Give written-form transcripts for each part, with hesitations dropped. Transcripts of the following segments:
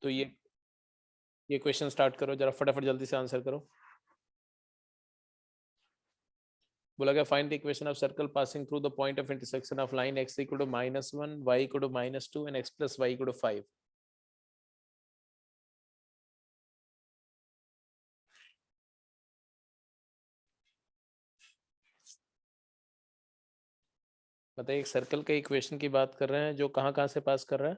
तो ये question start करो जरा, फटाफट जल्दी से आंसर करो। बोला गया find the equation of circle passing through the point of intersection of line x equal to -1, y equal to -2 and x plus y equal to 5। बताइए, एक सर्कल के इक्वेशन की बात कर रहे हैं जो कहाँ कहाँ से पास कर रहा है।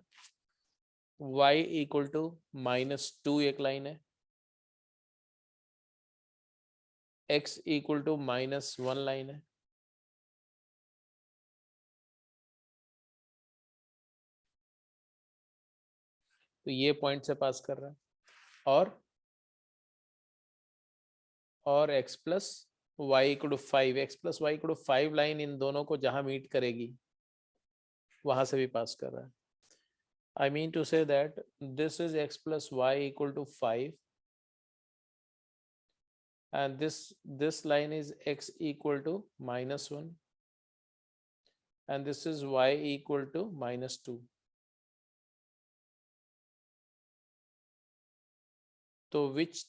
y इक्वल टू -2 एक लाइन है, x इक्वल टू -1 लाइन है, तो ये पॉइंट से पास कर रहा है, और x plus y equal to 5, x plus y equal to 5 line इन दोनों को जहां मीट करेगी वहां से भी पास कर रहा है। I mean to say that this is x plus y equal to 5 and this line is x equal to -1 and this is y equal to -2. So which,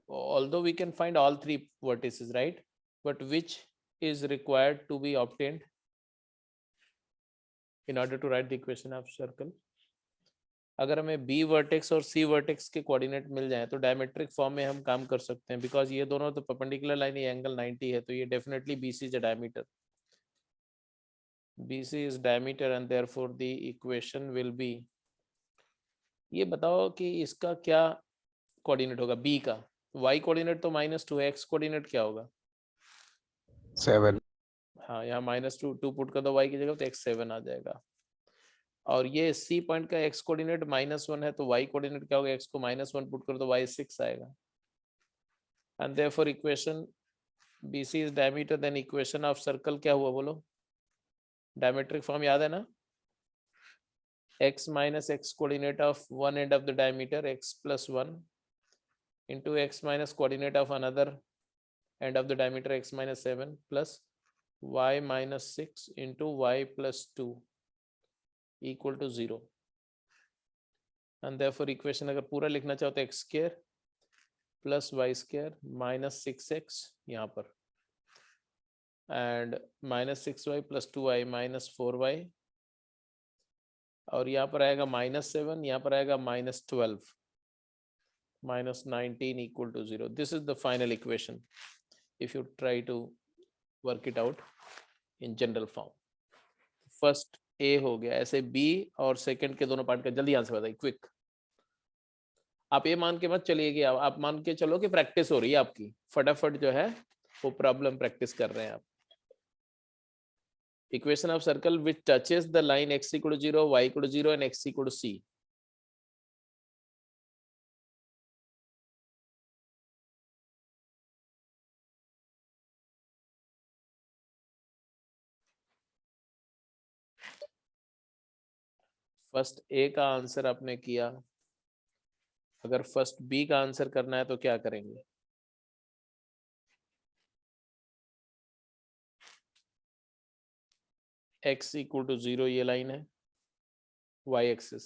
although we can find all three vertices, right, but which is required to be obtained in order to write the equation of circle? अगर हमें B vertex और सी vertex के coordinate मिल जाए तो diametric form में हम काम कर सकते हैं, बिकॉज ये दोनों तो परपेंडिकुलर लाइन, ये एंगल 90 है, तो ये definitely BC is a diameter, BC is diameter and therefore the equation will be. ये बताओ कि इसका क्या कोऑर्डिनेट होगा बी का। वाई कोऑर्डिनेट तो -2 है, एक्स कोऑर्डिनेट क्या होगा 7। हाँ, यहाँ -2 पुट कर दो वाई की जगह तो x7 आ जाएगा। और ये सी पॉइंट का x कोऑर्डिनेट -1 है, तो y कोऑर्डिनेट क्या होगा, x को -1 पुट कर दो y6 आएगा। And therefore equation BC is diameter, then equation of circle क्या हुआ बोलो, डायमेट्रिक फॉर्म याद है ना, x minus x coordinate of one end of the diameter x plus 1 into x minus coordinate of another end of the diameter x minus 7 plus y minus 6 into y plus 2 equal to 0। and therefore equation अगर पूरा लिखना चाहो तो x square plus y square minus 6x यहाँ पर and minus 6y plus 2y minus 4y, और यहाँ पर आएगा -7, यहाँ पर आएगा -12 -19 equal to 0। This is the final equation if you try to work it out in general form। First A हो गया, ऐसे बी और सेकंड के दोनों पार्ट का जल्दी आंसर बताइए क्विक। आप ये मान के मत चलिए कि आप मान के चलो कि प्रैक्टिस हो रही है आपकी, फटाफट जो है वो प्रॉब्लम प्रैक्टिस कर रहे हैं आप। Equation of circle which touches the line x equal to 0, y equal to 0 and x equal to c। First A का आंसर आपने किया, अगर फर्स्ट बी का आंसर करना है तो क्या करेंगे, x इक्वल टू 0 ये लाइन है y axis,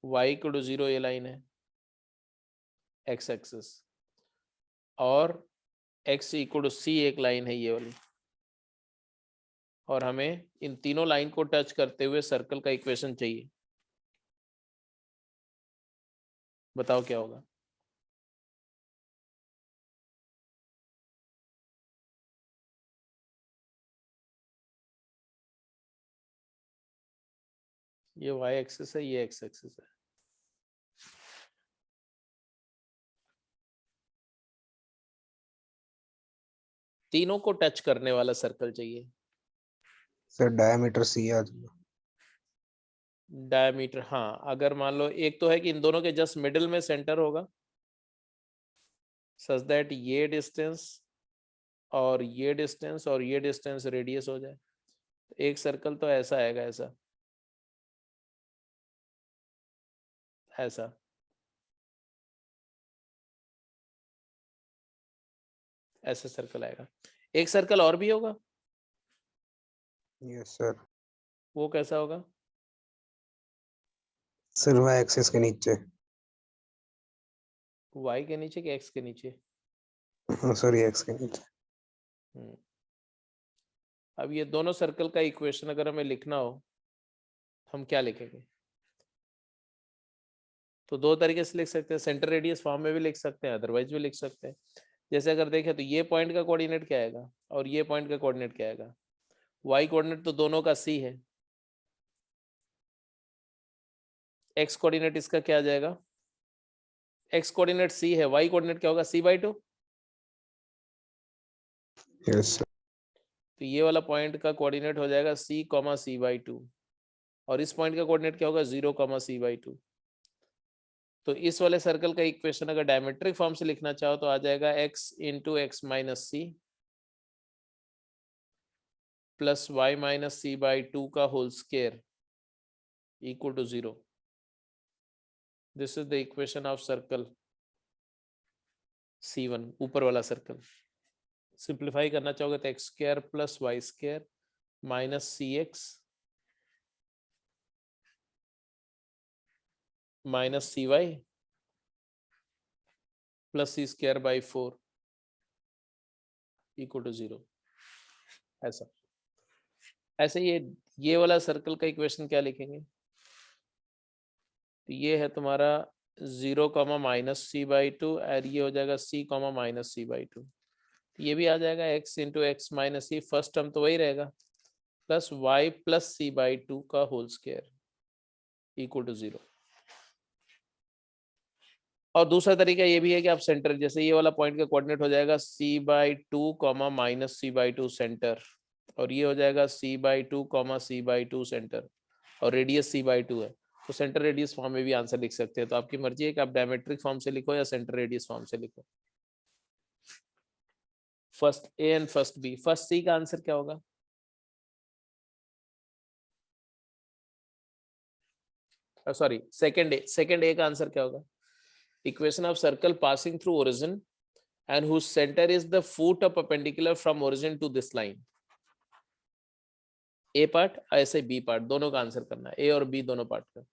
y equal to 0 ये लाइन है x एक्सिस, और x इक्वल टू c एक लाइन है ये वाली, और हमें इन तीनों लाइन को टच करते हुए सर्कल का इक्वेशन चाहिए। बताओ क्या होगा। ये y एक्सिस है, ये x एक्सिस है, तीनों को टच करने वाला सर्कल चाहिए। सर डायमीटर सी आ जाएगा। डायमीटर, हाँ, अगर मान लो एक तो है कि इन दोनों के जस्ट मिडिल में सेंटर होगा सच दैट ये डिस्टेंस और ये डिस्टेंस और ये डिस्टेंस रेडियस हो जाए। एक सर्कल तो ऐसा आएगा, ऐसा ऐसा, ऐसा सर्कल आएगा। एक सर्कल और भी होगा, यस सर। वो कैसा होगा, सर वाई एक्सिस के नीचे। y के नीचे कि x के नीचे? सॉरी एक्स के नीचे। अब ये दोनों सर्कल का इक्वेशन अगर हमें लिखना हो हम क्या लिखेंगे? तो दो तरीके से लिख सकते हैं, सेंटर रेडियस फॉर्म में भी लिख सकते हैं, अदरवाइज भी लिख सकते हैं। जैसे अगर देखें तो ये पॉइंट का कोऑर्डिनेट क्या आएगा और ये पॉइंट का कोऑर्डिनेट क्या आएगा? y कोऑर्डिनेट तो दोनों का c है, x कोऑर्डिनेट इसका क्या आ जाएगा? x कोऑर्डिनेट c है, y कोऑर्डिनेट क्या होगा? c/2। यस तो ये वाला पॉइंट का कोऑर्डिनेट हो जाएगा c, c/2 और इस पॉइंट का कोऑर्डिनेट क्या होगा? 0, c/2। तो इस वाले सर्कल का इक्वेशन अगर डायमेट्रिक फॉर्म से लिखना चाहो तो आ जाएगा x into x minus c plus y minus c/2 का whole square equal to 0। This is the equation of circle C1, ऊपर वाला सर्कल। सिंप्लीफाई करना चाहोगे तो x square plus y square minus CX minus CY plus C²/4 equal to 0। ऐसा ऐसे ये वाला सर्कल का इक्वेशन क्या लिखेंगे? तो ये है तुम्हारा 0, माइनस c/2 और ये हो जाएगा c, माइनस c/2। ये भी आ जाएगा x इंटू एक्स माइनस सी, फर्स्ट टर्म तो वही रहेगा, प्लस y प्लस c/2 का होल स्क्वायर इक्वल टू 0। और दूसरा तरीका ये भी है कि आप सेंटर, जैसे ये वाला पॉइंट का कोऑर्डिनेट हो जाएगा c/2, माइनस c/2 सेंटर, और ये हो जाएगा c/2, c/2 सेंटर, और रेडियस c/2 है, तो सेंटर रेडियस फॉर्म में भी आंसर लिख सकते हैं। तो आपकी मर्जी है कि आप डायमेट्रिक फॉर्म से लिखो या सेंटर रेडियस फॉर्म से लिखो। First A and first B. First C का आंसर क्या होगा? सॉरी, सेकंड ए का आंसर क्या होगा? Equation of circle passing through origin and whose center is the foot of perpendicular from origin to this line। A part ऐसे B part दोनों का answer करना है, ए और बी दोनों पार्ट का।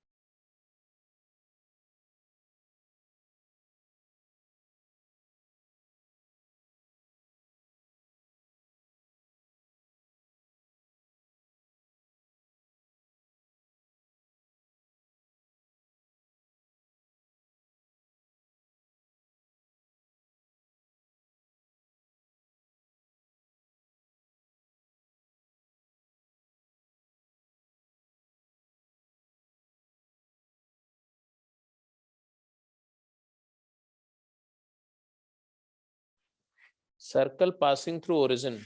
सर्कल पासिंग थ्रू ओरिजिन,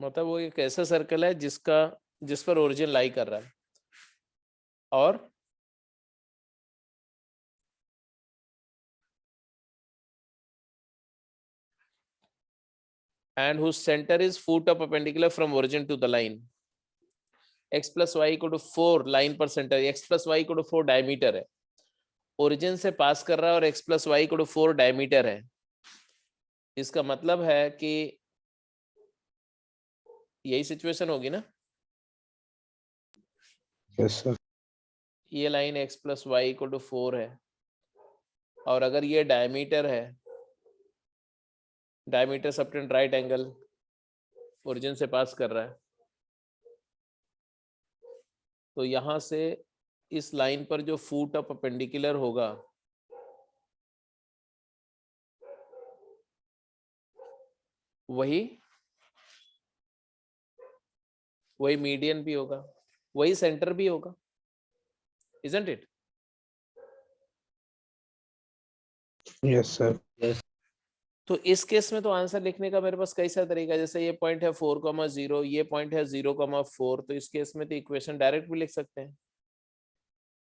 मतलब वो एक ऐसा सर्कल है जिस पर ओरिजिन लाई कर रहा है, और and whose center is foot of perpendicular from origin to the line। x plus y equal to 4 line पर centre, x plus y equal to 4 diameter है, ओरिजिन से पास कर रहा है, और x plus y equal to 4 diameter है। इसका मतलब है कि यही सिचुएशन होगी ना, यस सर। ये line x plus y equal to 4 है, और अगर ये डायमीटर है, diameter subtend right angle origin से पास कर रहा है, तो यहां से इस लाइन पर जो फूट ऑफ परपेंडिकुलर होगा वही मीडियन भी होगा, वही सेंटर भी होगा, isn't it? Yes sir. तो इस केस में तो आंसर लिखने का मेरे पास कई सारे तरीका है। जैसे ये पॉइंट है 4,0, ये पॉइंट है 0,4, तो इस केस में तो इक्वेशन डायरेक्ट भी लिख सकते हैं,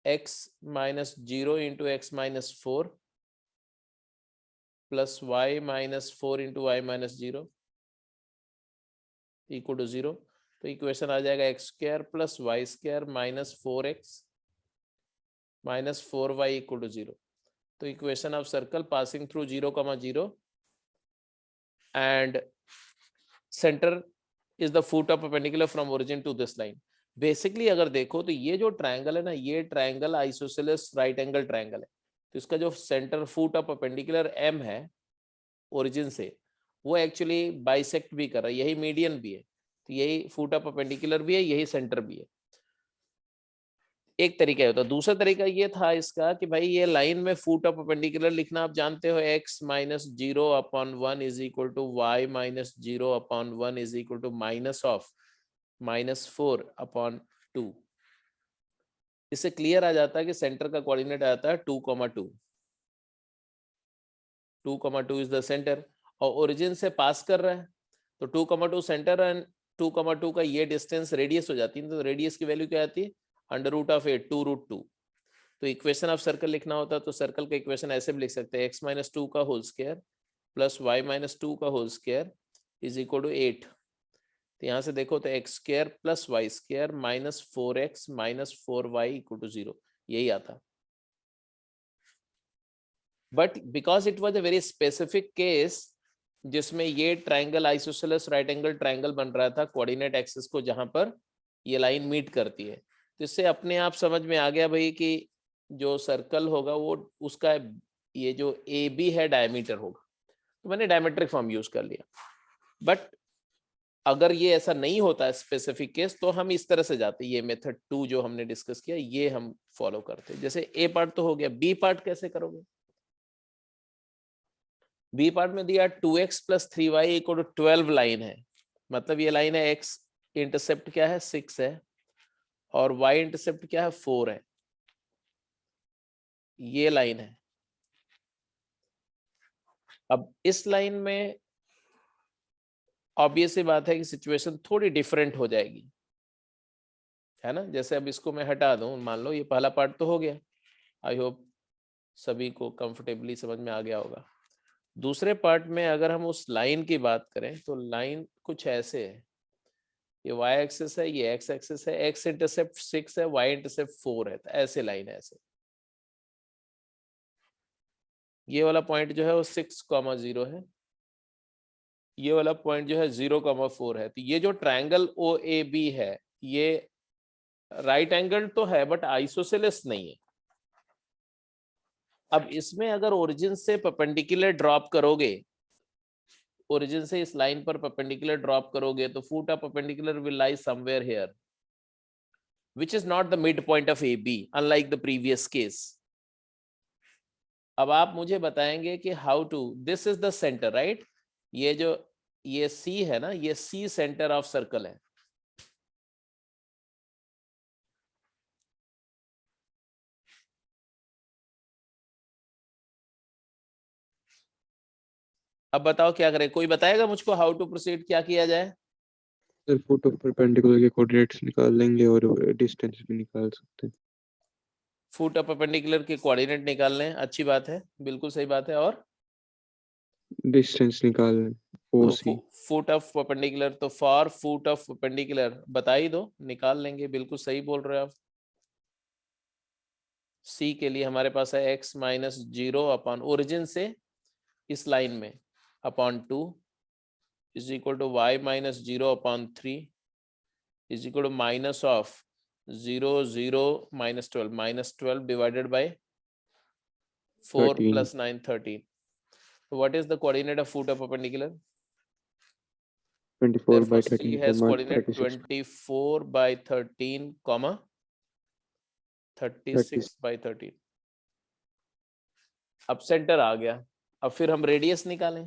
x minus 0 into x minus 4 plus y minus 4 into y minus 0 equal to 0। तो इक्वेशन आ जाएगा x square plus y square minus 4x minus 4y equal to 0। तो equation of circle passing through 0,0 and center is the foot of perpendicular from origin to this line। Basically अगर देखो तो ये जो triangle है ना, ये triangle isosceles right angle triangle है, तो इसका जो centre foot of perpendicular M है ओरिजिन से, वो एक्चुअली बाइसेक्ट भी कर रहा है, यही मीडियन भी है, तो यही फुट ऑफ परपेंडिकुलर भी है, यही सेंटर भी है। एक तरीका होता है। दूसरा तरीका ये था इसका कि भाई ये लाइन में फुट ऑफ परपेंडिकुलर लिखना आप जानते हो, x minus 0/1 is equal to y minus 0/1 is equal to minus of -4/2। इससे क्लियर आ जाता है कि सेंटर का कोऑर्डिनेट आता है 2,2। 2,2 इज द सेंटर, और ओरिजिन से पास कर रहा है, तो 2,2 सेंटर एंड 2,2 का ये डिस्टेंस रेडियस हो जाती है, तो रेडियस की वैल्यू क्या आती है, √8 2√2। तो इक्वेशन ऑफ सर्कल लिखना होता तो सर्कल का इक्वेशन ऐसे भी लिख सकते हैं, x माइनस 2 का whole square plus y minus 2 का whole square is equal to 8। तो यहाँ से देखो तो x square plus y square minus 4x minus 4y equal to 0, यही आता। But because it was a very specific case जिसमें ये triangle isosceles right angle triangle बन रहा था कोऑर्डिनेट एक्सिस को जहां पर ये लाइन मीट करती है, तो इससे अपने आप समझ में आ गया भाई कि जो सर्कल होगा वो उसका ये जो ए बी है डायमीटर होगा, तो मैंने डायमेट्रिक फॉर्म यूज कर लिया। बट अगर ये ऐसा नहीं होता स्पेसिफिक केस तो हम इस तरह से जाते, ये मेथड 2 जो हमने डिस्कस किया ये हम फॉलो करते। जैसे ए पार्ट तो हो गया, बी पार्ट कैसे करोगे? बी पार्ट में दिया 2x plus 3y equal to 12 line है, मतलब ये लाइन है, x इंटरसेप्ट क्या है 6 है और y इंटरसेप्ट क्या है 4 है, ये लाइन है। अब इस लाइन में ऑब्वियस सी बात है कि सिचुएशन थोड़ी डिफरेंट हो जाएगी, है ना। जैसे अब इसको मैं हटा दूं, मान लो ये पहला पार्ट तो हो गया, आई होप सभी को कंफर्टेबली समझ में आ गया होगा। दूसरे पार्ट में अगर हम उस लाइन की बात करें तो लाइन कुछ ऐसे है, ये y एक्सिस है, ये x एक्सिस है, x इंटरसेप्ट 6 है, y इंटरसेप्ट 4 है, तो ऐसे लाइन है ऐसे। ये वाला पॉइंट जो है वो 6,0 है, ये वाला पॉइंट जो है 0,4 है। तो ये जो ट्रायंगल OAB है ये राइट एंगल तो है बट आइसोसेलेस नहीं है। अब इसमें अगर ओरिजिन से परपेंडिकुलर ड्रॉप करोगे, ओरिजिन से इस लाइन पर परपेंडिकुलर ड्रॉप करोगे तो foot of perpendicular will lie somewhere here which is not the midpoint of AB unlike the previous case। अब आप मुझे बताएंगे कि how to, this is the centre right, ये जो ये C है ना, ये C सेंटर ऑफ सर्कल है। अब बताओ क्या करें, कोई बताएगा मुझको हाउ टू प्रोसीड, क्या किया जाए? सर फुट ऑफ परपेंडिकुलर के कोऑर्डिनेट्स निकाल लेंगे और डिस्टेंस भी निकाल सकते हैं। फुट ऑफ परपेंडिकुलर के कोऑर्डिनेट निकाल लें, अच्छी बात है, बिल्कुल सही बात है। और डिस्टेंस निकाल लें तो 4c। फुट ऑफ परपेंडिकुलर, तो फॉर फुट ऑफ परपेंडिकुलर बता ही दो, निकाल लेंगे, बिल्कुल सही बोल रहे हो आप। C के लिए हमारे पास है x माइनस 0 अपॉन ओरिजिन से इस लाइन में upon 2 is equal to y minus 0 upon 3 is equal to minus of 0 0 -12 divided by 4 13 plus 9 13। So what is the coordinate of foot of perpendicular? 24 by Therefore C 13 has comma coordinate 36 24 by 13 comma 36 by 13। अब centre आ गया, अब फिर हम radius निकालें,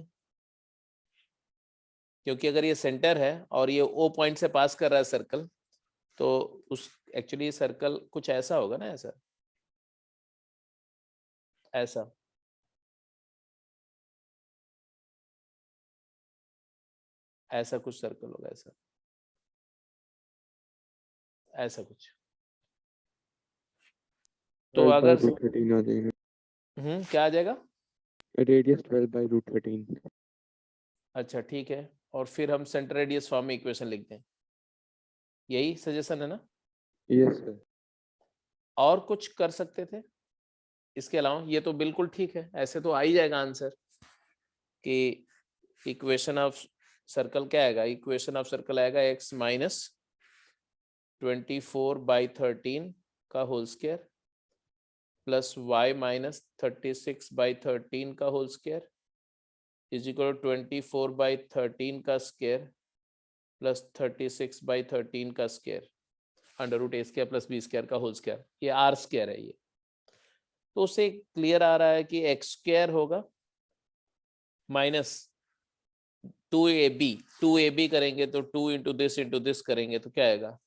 क्योंकि अगर ये centre है और ये O पॉइंट से पास कर रहा है सर्कल, तो उस एक्चुअली सर्कल कुछ ऐसा होगा ना, ऐसा ऐसा ऐसा कुछ सर्कल होगा, ऐसा ऐसा कुछ। तो 12 by अगर root 13 आ जाएगा। क्या आ जाएगा? Radius 12 by root 13। अच्छा ठीक है, और फिर हम सेंटर रेडियस फॉर्म में इक्वेशन लिख दें, यही सजेशन है ना? Yes sir. और कुछ कर सकते थे इसके अलावा? ये तो बिल्कुल ठीक है, ऐसे तो आ ही जाएगा आंसर कि इक्वेशन ऑफ सर्कल क्या आएगा, इक्वेशन ऑफ सर्कल आएगा x माइनस 24/13 का whole square plus y minus 36/13 का होल स्क्वायर इज इक्वल 24/13 का स्क्वायर प्लस 36/13 का स्क्वायर अंडर रूट ए स्क्वायर प्लस बी स्क्वायर का होल स्क्वायर, ये आर स्क्वायर है ये। तो उससे क्लियर आ रहा है कि एक्स स्क्वायर होगा माइनस 2ab करेंगे तो 2 इंटू दिस करेंगे तो क्या आएगा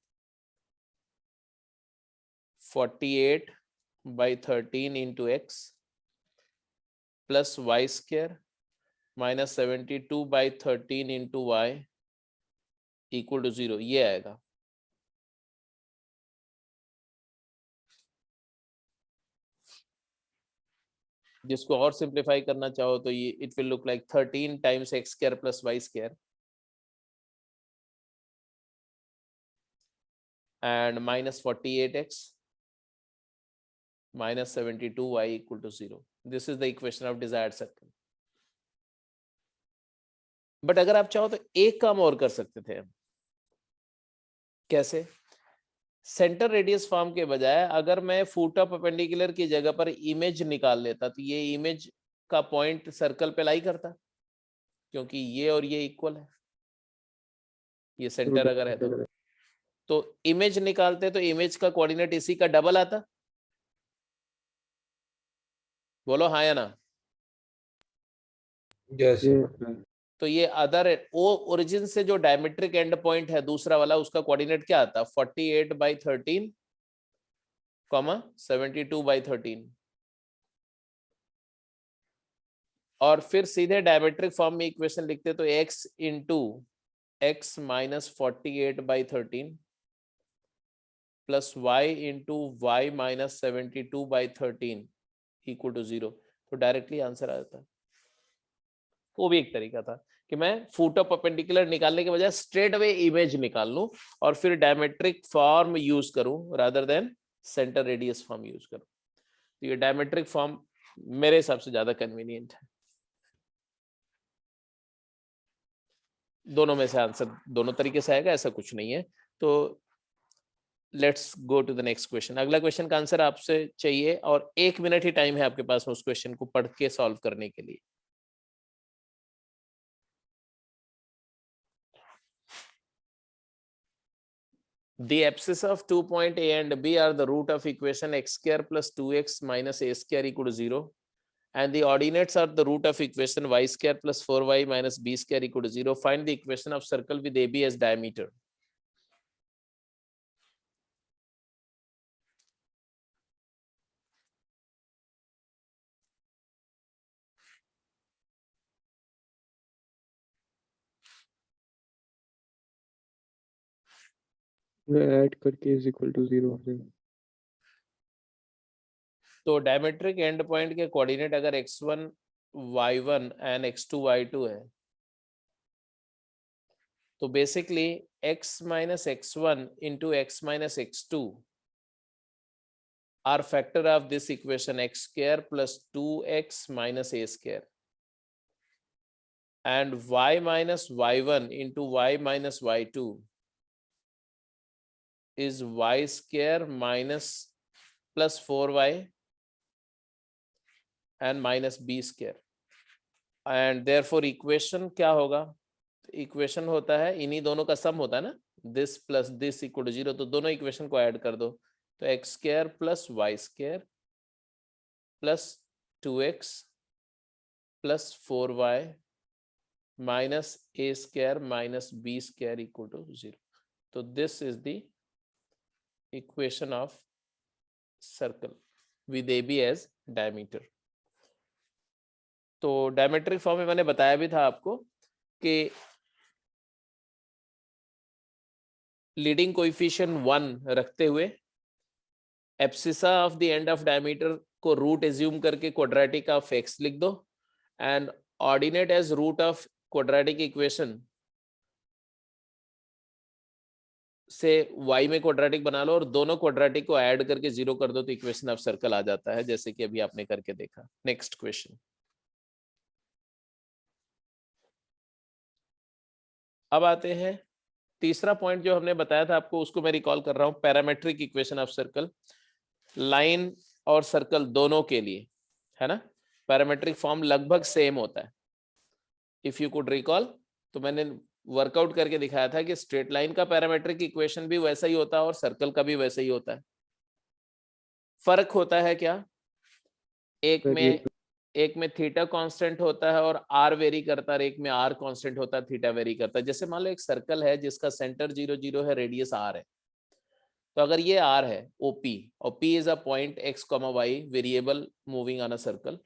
48/13 into x plus y square minus 72/13 into y equal to 0, ये आएगा। जिसको और सिंप्लीफाई करना चाहो तो ये it will look like 13 times x square plus y square and minus 48x minus 72y equal to 0. This is the equation of desired circle. But अगर आप चाहो तो एक काम और कर सकते थे हम। कैसे? सेंटर रेडियस फॉर्म के बजाय अगर मैं फुट ऑफ परपेंडिकुलर की जगह पर इमेज निकाल लेता तो ये इमेज का पॉइंट सर्कल पे लाई करता, क्योंकि ये और ये इक्वल है, ये सेंटर अगर है तो इमेज निकालते तो इमेज का कोऑर्डिनेट इसी का डबल आता। बोलो हाँ या ना? यस तो ये अदर ओ ओरिजिन से जो डायमेट्रिक एंड पॉइंट है दूसरा वाला, उसका कोऑर्डिनेट क्या आता? 48/13 कॉमा 72/13। और फिर सीधे डायमेट्रिक फॉर्म में इक्वेशन लिखते तो x into x minus 48/13 plus y into y minus 72/13 equal to 0। तो डायरेक्टली आंसर आ जाता है। वो भी एक तरीका था कि मैं फुट ऑफ परपेंडिकुलर निकालने के बजाय स्ट्रेट अवे इमेज निकाल लूं और फिर डायमेट्रिक फॉर्म यूज करूं rather than centre radius form use करूं। तो ये डायमेट्रिक फॉर्म मेरे हिसाब से ज्यादा कन्वीनियंट है। दोनों में से आंसर दोनों तरीके से आएगा ऐसा कुछ नहीं है। तो let's go to the next question. अगला क्वेश्चन का आंसर आपसे चाहिए और 1 मिनट ही टाइम है आपके पास उस क्वेश्चन को पढ़ के सॉल्व करने के लिए। The abscissa of 2 point A and B are the root of equation x square plus 2x minus a square equal to 0, and the ordinates are the root of equation y square plus 4y minus b square equal to 0. Find the equation of circle with AB as diameter. Add करके is equal to 0 हो जाएगा। तो diametric and point के coordinate अगर x1 y1 and x2 y2 है तो basically x minus x1 into x minus x2 are factor of this equation x square plus 2x minus a square, and y minus y1 into y minus y2 is y square minus plus 4y and minus b square, and therefore equation क्या होगा? Equation होता है इन्हीं दोनों का सम होता है ना, this plus this equal to 0। तो दोनों इक्वेशन को ऐड कर दो तो x square plus y square plus 2x plus 4y minus a square minus b square equal to 0। तो this is the equation of circle with a b as diameter. तो diametric form में मैंने बताया भी था आपको कि लीडिंग कोएफिशिएंट 1 रखते हुए abscissa of the end of diameter को रूट एज्यूम करके क्वाड्रेटिक ऑफ एक्स लिख दो and ordinate as root of quadratic equation से y में क्वाड्रेटिक बना लो और दोनों क्वाड्रेटिक को ऐड करके 0 कर दो तो इक्वेशन ऑफ सर्कल आ जाता है, जैसे कि अभी आपने करके देखा। Next question. अब आते हैं तीसरा पॉइंट जो हमने बताया था आपको, उसको मैं रिकॉल कर रहा हूं, parametric equation of circle, line और सर्कल दोनों के लिए, है ना, पैरामेट्रिक फॉर्म लगभग सेम होता है। इफ यू कुड रिकॉल, तो मैंने वर्कआउट करके दिखाया था कि स्ट्रेट लाइन का पैरामेट्रिक इक्वेशन भी वैसा ही होता है और सर्कल का भी वैसा ही होता है। फर्क होता है क्या, एक में थीटा कांस्टेंट होता है और आर वेरी करता है, एक में आर कांस्टेंट होता है, थीटा वेरी करता है। जैसे मान लो एक सर्कल है जिसका सेंटर 0 0 है, रेडियस आर है, तो अगर ये आर है ओपी, और P is a point x comma y variable moving on a circle,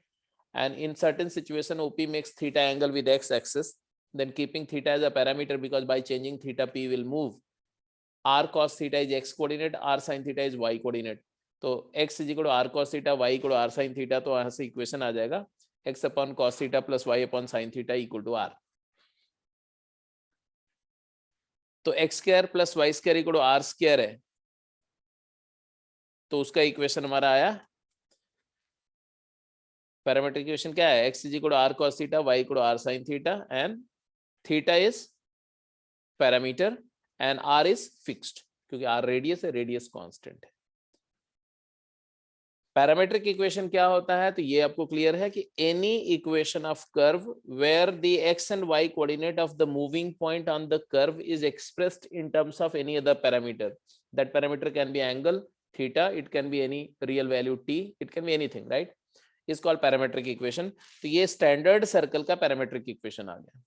and in certain situation OP makes theta angle with x axis, then keeping theta as a parameter, because by changing theta P will move, r cos theta is x coordinate, r sin theta is y coordinate, तो x is equal to r cos theta, y equal to r sin theta, तो यहाँ से equation आ जाएगा x upon cos theta plus y upon sin theta equal to r, तो x square plus y square equal to r square है, तो उसका equation हमारा आया, पैरामीट्रिक इक्वेशन क्या है, x is equal to r cos theta, y equal to r sin theta, and theta is parameter and r is fixed, क्योंकि r radius है, radius constant है। पैरामीट्रिक इक्वेशन क्या होता है, तो ये आपको क्लियर है कि any equation of curve where the x and y coordinate of the moving point on the curve is expressed in terms of any other parameter, that parameter can be angle theta, it can be any real value t, it can be anything, right, is called parametric equation. तो ये standard circle का parametric equation आ गया।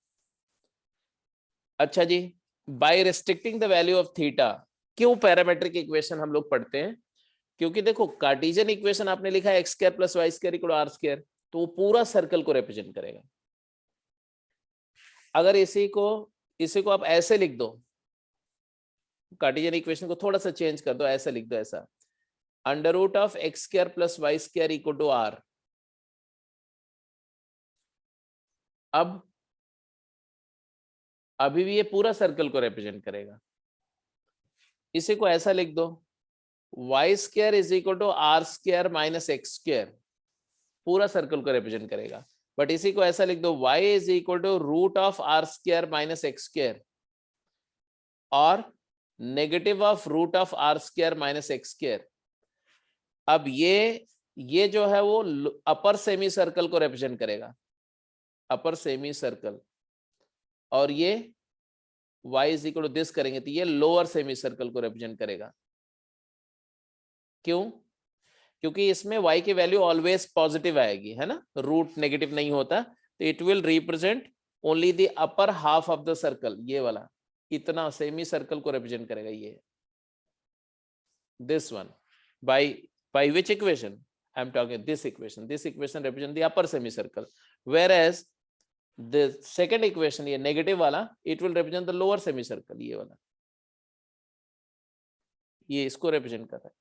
अच्छा जी, by restricting the value of theta, क्यों parametric equation हम लोग पढ़ते हैं, क्योंकि देखो कार्टेशियन इक्वेशन आपने लिखा है x square plus y square equal to are square, तो वो पूरा सर्कल को रिप्रेजेंट करेगा। अगर इसी को आप ऐसे लिख दो, कार्टेशियन इक्वेशन को थोड़ा सा चेंज कर दो, ऐसा लिख दो, ऐसा under root of x square plus y square equal to r, अब अभी भी ये पूरा सर्कल को रिप्रेजेंट करेगा। इसी को ऐसा लिख दो, y square is equal to are square minus x square, पूरा सर्कल को रिप्रेजेंट करेगा। बट इसी को ऐसा लिख दो, y is equal to root of R square minus x square, और negative of root of R square minus x square. अब ये जो है वो अपर सेमी सर्कल को रिप्रेजेंट करेगा, अपर सेमी सर्कल, और ये y is equal to this करेंगे तो ये लोअर सेमी सर्कल को रिप्रेजेंट करेगा। क्यों, क्योंकि इसमें y की वैल्यू ऑलवेज पॉजिटिव आएगी, है ना, रूट नेगेटिव नहीं होता, तो it will represent only the upper half of the circle, ये वाला इतना सेमी सर्कल को रिप्रेजेंट करेगा ये, this one, by which equation I am talking, this equation represent the upper semicircle, whereas the second equation ये negative वाला, it will represent the lower semicircle, ये वाला, ये इसको रिप्रेजेंट कर रहा है।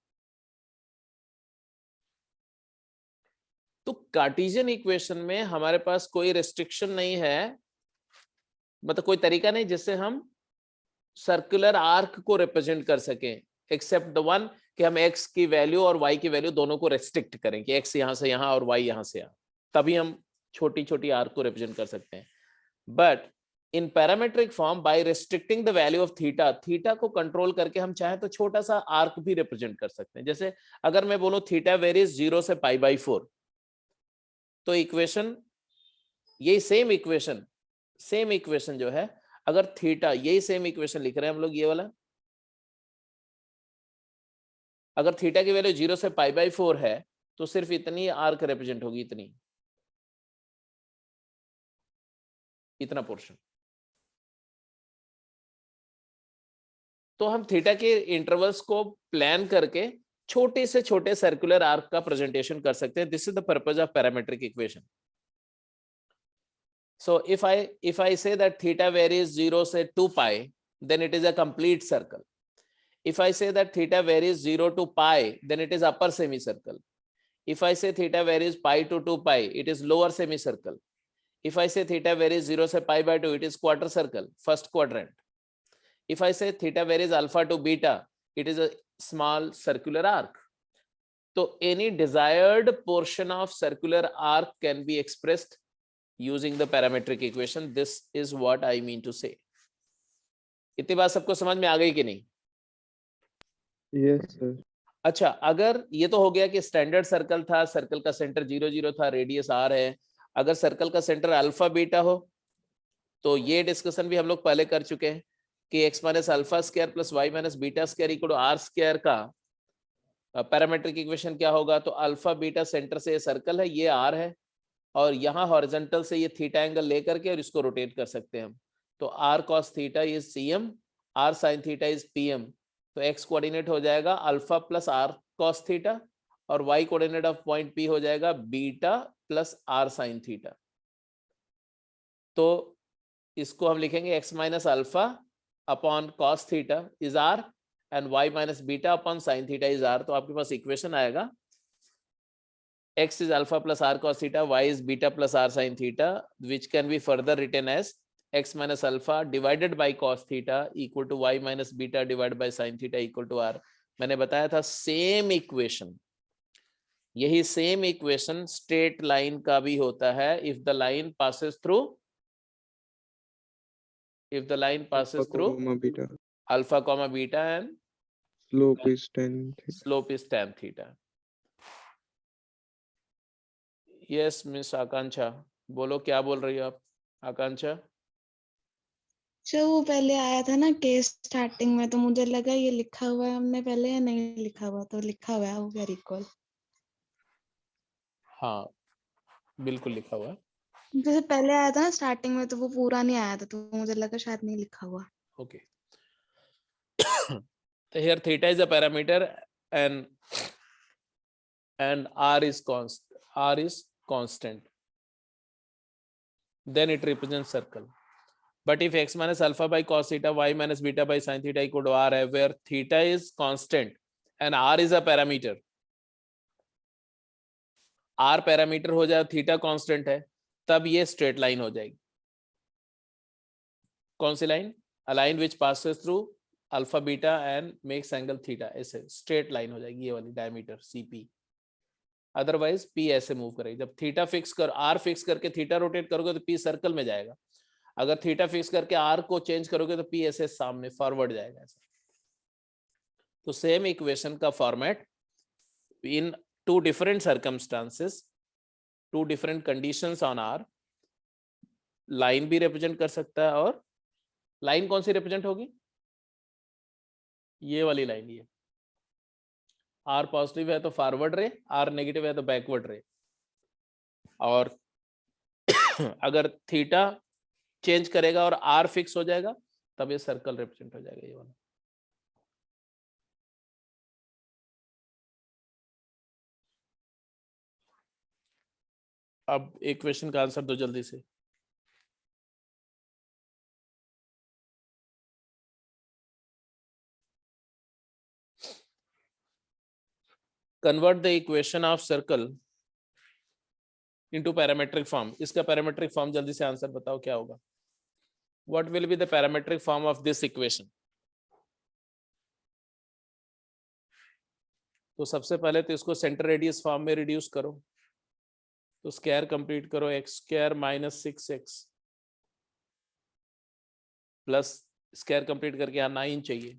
तो कार्टेशियन इक्वेशन में हमारे पास कोई रेस्ट्रिक्शन नहीं है, मतलब कोई तरीका नहीं जिससे हम सर्कुलर आर्क को रिप्रेजेंट कर सकें, एक्सेप्ट द वन कि हम x की वैल्यू और y की वैल्यू दोनों को रेस्ट्रिक्ट करें कि x यहां से यहां और y यहां से यहां, तभी हम छोटी छोटी आर्क को रिप्रेजेंट कर सकते हैं। But in parametric form by restricting the value of theta, theta को कंट्रोल करके हम चाहे तो छोटा सा आर्क भी रिप्रेजेंट कर सकते हैं। जैसे अगर मैं बोलूं थीटा वेरीज 0 से π/4, तो इक्वेशन यही सेम इक्वेशन जो है, अगर थीटा, यही सेम इक्वेशन लिख रहे हैं हम लोग, ये वाला, अगर थीटा की वैल्यू 0 से π/4 है तो सिर्फ इतनी आर्क रिप्रेजेंट होगी, इतना पोर्शन। तो हम थीटा के इंटरवल्स को प्लान करके छोटे से छोटे सर्कुलर आर्क का प्रेजेंटेशन कर सकते हैं। This is the purpose of parametric equation. So if I say that theta varies 0 से 2π, then it is a complete circle. If I say that theta varies 0 to π, then it is upper semicircle. If I say theta varies π to 2π, it is lower semicircle. If I say theta varies 0 से π/2, it is quarter circle, first quadrant. If I say theta varies alpha to beta, it is a small circular arc. So any desired portion of circular arc can be expressed using the parametric equation. This is what I mean to say. इतनी बात सबको समझ में आ गई कि नहीं? Yes sir. अच्छा, अगर ये तो हो गया कि स्टैंडर्ड सर्कल था, सर्कल का सेंटर 0 0 था, रेडियस r है। अगर सर्कल का सेंटर अल्फा बीटा हो तो ये डिस्कशन भी हम लोग पहले कर चुके हैं कि x minus alpha square plus y minus beta square equal to are square का पैरामेट्रिक इक्वेशन क्या होगा। तो अल्फा बीटा सेंटर से ये सर्कल है, ये r है, और यहाँ हॉरिजॉन्टल से ये थीटा एंगल लेकर के और इसको रोटेट कर सकते हैं हम। तो r cos theta is cm, r sin theta is pm। तो x कोऑर्डिनेट हो जाएगा alpha plus r cos theta, और y coordinate of point p हो जाएगा beta plus r sin theta. तो इसको हम लिखेंगे x minus alpha upon cos theta is r and y minus beta upon sine theta is r। तो आपके पास equation आएगा x is alpha plus r cos theta, y is beta plus r sin theta, which can be further written as x minus alpha divided by cos theta equal to y minus beta divided by sin theta equal to r। मैंने बताया था same equation, यही same equation straight line का भी होता है। If the line passes through alpha comma beta and slope is 10 slope is tan theta. Yes miss Akanksha, बोलो क्या बोल रही हो आप आकांक्षा? जो वो पहले आया था ना केस स्टार्टिंग में, तो मुझे लगा ये लिखा हुआ है हमने पहले या नहीं लिखा हुआ, तो लिखा हुआ है, हो गया रिकॉल। हाँ बिल्कुल लिखा हुआ है। जैसे पहले आया था ना स्टार्टिंग में, तो वो पूरा नहीं आया था, तो मुझे लगा शायद नहीं लिखा हुआ। Okay. So here theta is a parameter and r is constant. Then it represents circle. But if x minus alpha by cos theta, y minus beta by sin theta equal to r है, where theta is constant and r is a parameter. r parameter हो जाए, theta constant है, तब ये straight line हो जाएगी। कौन सी line? A line which passes through alpha beta and makes angle theta, ऐसे स्ट्रेट लाइन हो जाएगी ये वाली, डायमीटर सीपी। अदरवाइज पी ऐसे मूव करेगी। जब थीटा फिक्स कर आर फिक्स करके थीटा रोटेट करोगे तो पी सर्कल में जाएगा। अगर थीटा फिक्स करके आर को चेंज करोगे तो पी ऐसे सामने फॉरवर्ड जाएगा ऐसा। तो सेम इक्वेशन का format in two different circumstances, to different conditions on r, line भी रिप्रेजेंट कर सकता है। और लाइन कौन सी रिप्रेजेंट होगी? ये वाली लाइन, ये आर पॉजिटिव है तो फॉरवर्ड रे, आर नेगेटिव है तो बैकवर्ड रे। और अगर थीटा चेंज करेगा और आर फिक्स हो जाएगा तब ये सर्कल रिप्रेजेंट हो जाएगा, ये वाला। अब एक क्वेश्चन का आंसर दो जल्दी से। Convert the equation of circle into parametric form. इसका पैरामेट्रिक फॉर्म जल्दी से आंसर बताओ क्या होगा। What will be the parametric form of this equation? तो सबसे पहले तो इसको सेंटर रेडियस फॉर्म में रिड्यूस करो। तो स्क्वायर कंप्लीट करो, x square minus 6x plus square complete करके यहाँ 9 चाहिए,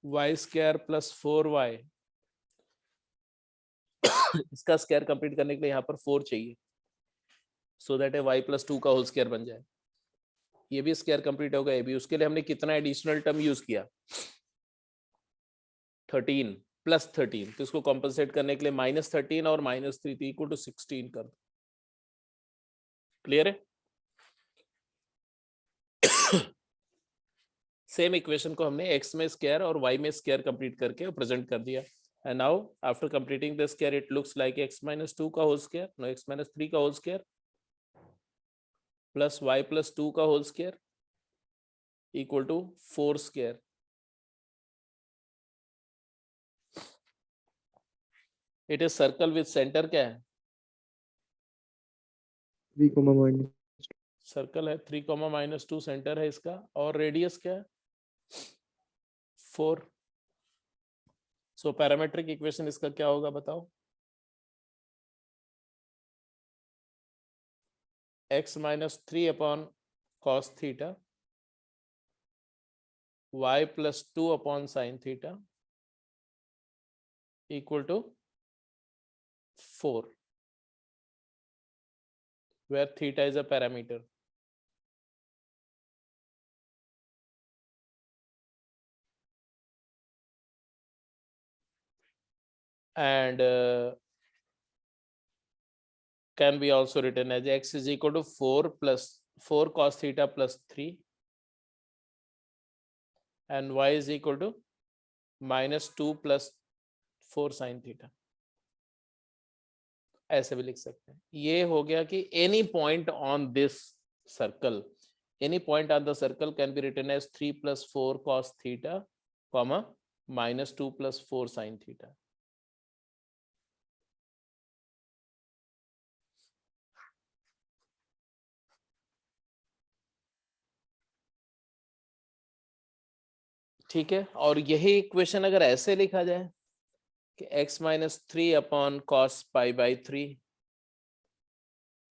वाई स्क्वायर प्लस 4y इसका स्क्वायर कंप्लीट करने के लिए यहाँ पर 4 चाहिए, सो दैट है y प्लस 2 का होल स्क्वायर बन जाए। ये भी स्क्वायर कंप्लीट होगा, ये भी। उसके लिए हमने कितना एडिशनल टर्म यूज किया? 13 प्लस 13। तो इसको कॉम्पनसेट करने के लिए -13 और -3 इक्वल टू 16 कर दो। क्लियर है? सेम इक्वेशन को हमने x में स्क्वायर और y में स्क्वायर कंप्लीट करके प्रेजेंट कर दिया। And now after completing the square it looks like x minus 2 का whole square, no x minus 3 का whole square plus y plus 2 का whole square equal to 4 square. It is circle with centre क्या है? 3, circle है 3, -2 centre है इसका, और radius क्या है? 4। सो पैरामेट्रिक इक्वेशन इसका क्या होगा बताओ? x -3 upon cos theta y plus 2 upon sin theta equal to 4, where theta is a parameter. And can be also written as x is equal to 4 cos theta plus 3, and y is equal to minus 2 plus 4 sin theta. ऐसे भी लिख सकते हैं. ये हो गया कि any point on this circle, any point on the circle can be written as 3 plus 4 cos theta, comma minus 2 plus 4 sin theta. ठीक है. और यही इक्वेशन अगर ऐसे लिखा जाए कि x minus 3 upon cos pi by 3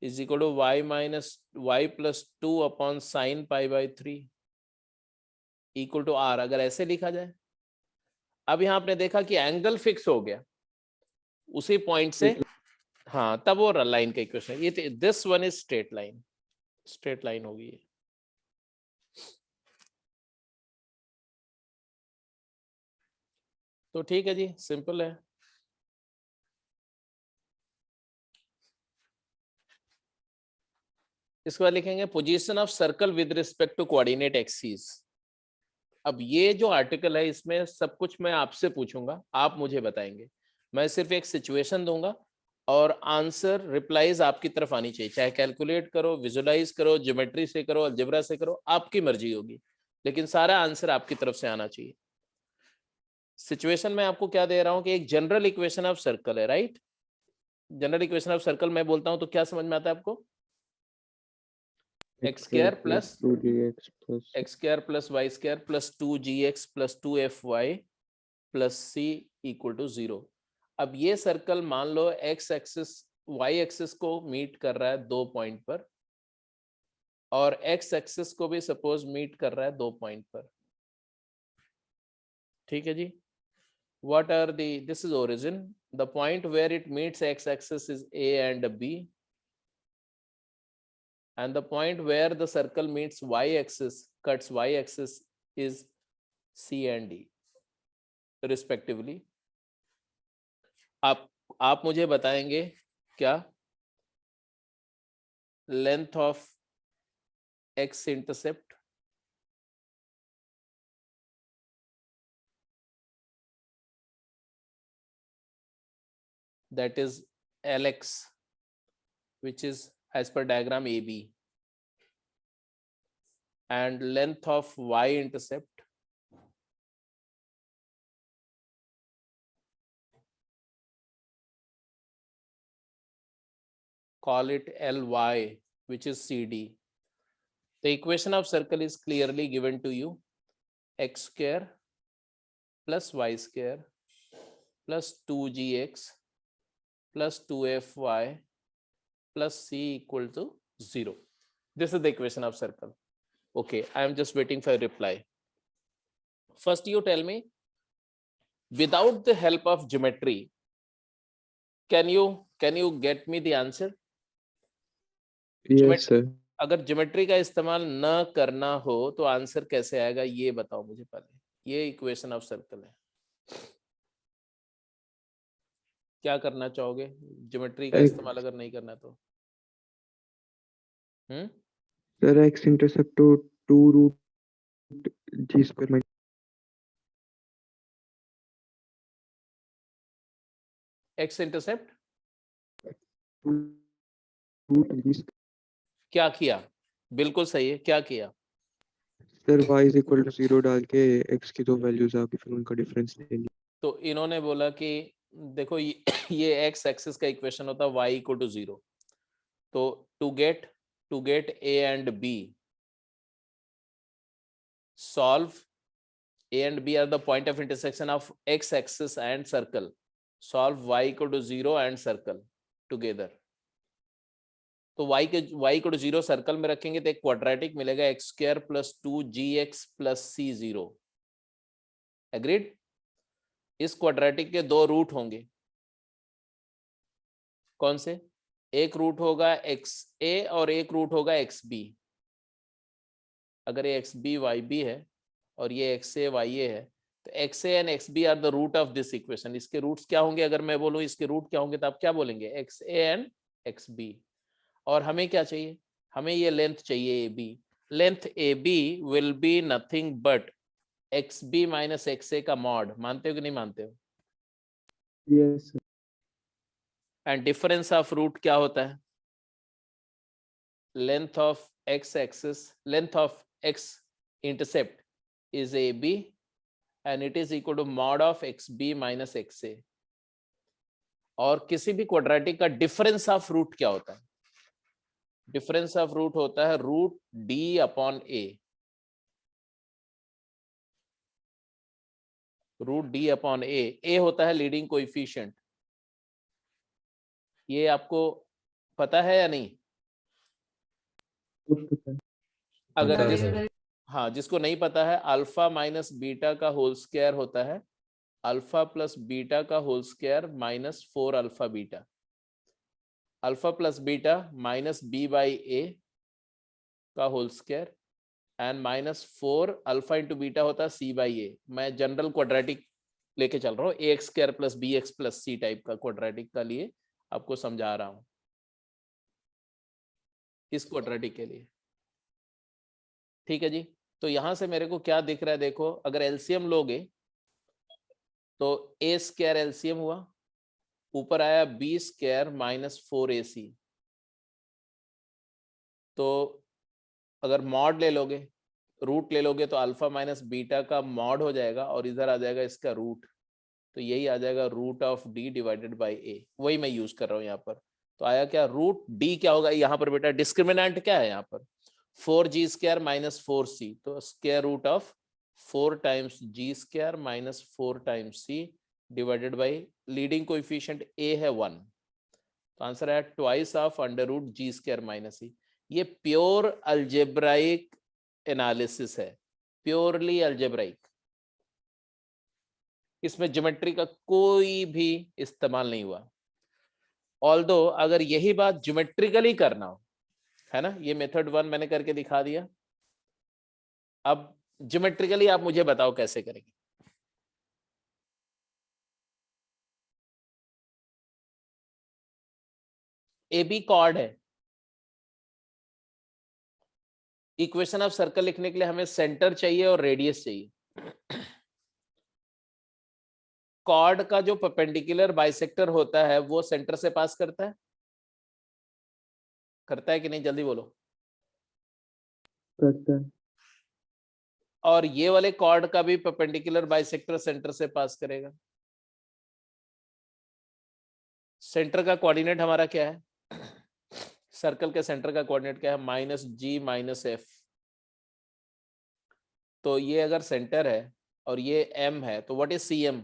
is equal to y plus 2 upon sin pi by 3 equal to r, अगर ऐसे लिखा जाए. अब यहाँ आपने देखा कि एंगल फिक्स हो गया उसी पॉइंट से. हाँ, तब वो लाइन का इक्वेशन. ये this one is straight line होगी. तो ठीक है जी, सिंपल है. इसके बाद लिखेंगे position of circle with respect to coordinate axis. अब ये जो आर्टिकल है इसमें सब कुछ मैं आपसे पूछूंगा, आप मुझे बताएंगे. मैं सिर्फ एक सिचुएशन दूंगा और आंसर रिप्लाईज आपकी तरफ आनी चाहिए. चाहे कैलकुलेट करो, विजुलाइज करो, ज्योमेट्री से करो, अलजेब्रा से करो, आपकी मर्जी होगी, लेकिन सारा आंसर आपकी तरफ से आना चाहिए. सिचुएशन में आपको क्या दे रहा हूं कि एक जनरल इक्वेशन ऑफ सर्कल है, right. General equation of circle मैं बोलता हूं तो क्या समझ में आता है आपको? x square plus y square plus 2gx plus 2fy plus c equal to 0. अब ये सर्कल मान लो x एक्सिस y एक्सिस को मीट कर रहा है 2 पॉइंट पर, और x एक्सिस को भी सपोज मीट कर रहा है 2 पॉइंट पर. ठीक है जी. What are this is origin. The point where it meets x axis is a and b, and the point where the circle meets y axis, cuts y axis, is c and d respectively. आप मुझे बताएंगे क्या length of x intercept, that is Lx, which is as per diagram AB, and length of y intercept, call it Ly, which is CD. The equation of circle is clearly given to you. X square plus y square plus 2gx plus 2fy plus c equal to 0. This is the equation of circle. Okay, I am just waiting for a reply. First you tell me, without the help of geometry, can you get me the answer? Yes sir. अगर geometry का इस्तेमाल न करना हो तो answer कैसे आएगा, ये बताओ मुझे पहले. ये इक्वेशन ऑफ सर्कल है. क्या करना चाहोगे ज्योमेट्री का इस्तेमाल अगर नहीं करना तो? Sir, x intercept to 2 root g square minus x intercept 2 root g square. क्या किया? बिल्कुल सही है. क्या किया? Sir y is equal to 0 डाल के x की दो वैल्यूज आके फिर उनका डिफरेंस ले लिया. तो इन्होंने बोला कि देखो ये x एक्सिस का इक्वेशन होता है y इक्वल टू 0. तो to get a and b, solve a and b are the point of intersection of x axis and circle. Solve y equal to 0 and circle together. तो y equal to 0 circle में रखेंगे तो एक quadratic मिलेगा x square plus 2gx plus c 0. Agreed? इस quadratic के दो root होंगे, कौन से? एक रूट होगा XA और एक रूट होगा XB। अगर ये XB YB है और ये XA YA है तो XA and XB are the root of this equation. इसके रूट्स क्या होंगे? अगर मैं बोलूं इसके रूट क्या होंगे तो आप क्या बोलेंगे? XA and XB। और हमें क्या चाहिए? हमें ये लेंथ चाहिए AB। Length AB will be nothing but XB minus XA का मॉड। मानते हो कि नहीं मानते हो? Yes sir. And difference of root क्या होता है? Length of X axis, length of X intercept is AB and it is equal to mod of XB minus XA। और किसी भी क्वाड्रेटिक का डिफरेंस ऑफ रूट क्या होता है? डिफरेंस ऑफ रूट होता है root D upon A। Root D upon A होता है लीडिंग कोएफिशिएंट। ये आपको पता है या नहीं? अगर हाँ, जिसको नहीं पता है, अल्फा माइनस बीटा का होल स्क्वायर होता है अल्फा प्लस बीटा का whole square minus 4 alpha beta. Alpha plus beta minus B by A का whole square and minus 4 alpha into beta होता है C बाई A। मैं जनरल क्वाड्रेटिक लेके चल रहा हूँ, AX square plus BX plus C type का quadratic का लिए आपको समझा रहा हूँ इस क्वाड्रेटिक के लिए। ठीक है जी। तो यहां से मेरे को क्या दिख रहा है? देखो, अगर एलसीएम लोगे तो A स्क्वायर एलसीएम हुआ, ऊपर आया B स्क्वायर माइनस 4AC। तो अगर मॉड ले लोगे, रूट ले लोगे तो अल्फा माइनस बीटा का मॉड हो जाएगा और इधर आ जाएगा इसका रूट। तो यही आ जाएगा root of D divided by A। वही मैं यूज कर रहा हूँ यहाँ पर। तो आया क्या? रूट D क्या होगा यहाँ पर बेटा? डिस्क्रिमिनेंट क्या है यहाँ पर? 4G square minus 4C। तो square root of 4 times G square minus 4 times C divided by leading coefficient A है 1। तो आंसर है twice of under root G square minus C। ये प्योर अल्जेब्राइक एनालिसिस है, प्योरली अल्जेब्राइक। इसमें geometry का कोई भी इस्तेमाल नहीं हुआ। ऑल्दो अगर यही बात ज्योमेट्रिकली करना हो, है ना, ये मेथड 1 मैंने करके दिखा दिया। अब ज्योमेट्रिकली आप मुझे बताओ कैसे करेंगे? AB कॉर्ड है। इक्वेशन ऑफ सर्कल लिखने के लिए हमें सेंटर चाहिए और रेडियस चाहिए। कॉर्ड का जो परपेंडिकुलर बाइसेक्टर होता है वो सेंटर से पास करता है? करता है कि नहीं? जल्दी बोलो। करता है। और ये वाले कॉर्ड का भी परपेंडिकुलर बाइसेक्टर सेंटर से पास करेगा। सेंटर का कोऑर्डिनेट हमारा क्या है? सर्कल के सेंटर का कोऑर्डिनेट क्या है? Minus G minus F। तो ये अगर सेंटर है और ये M है तो what is CM?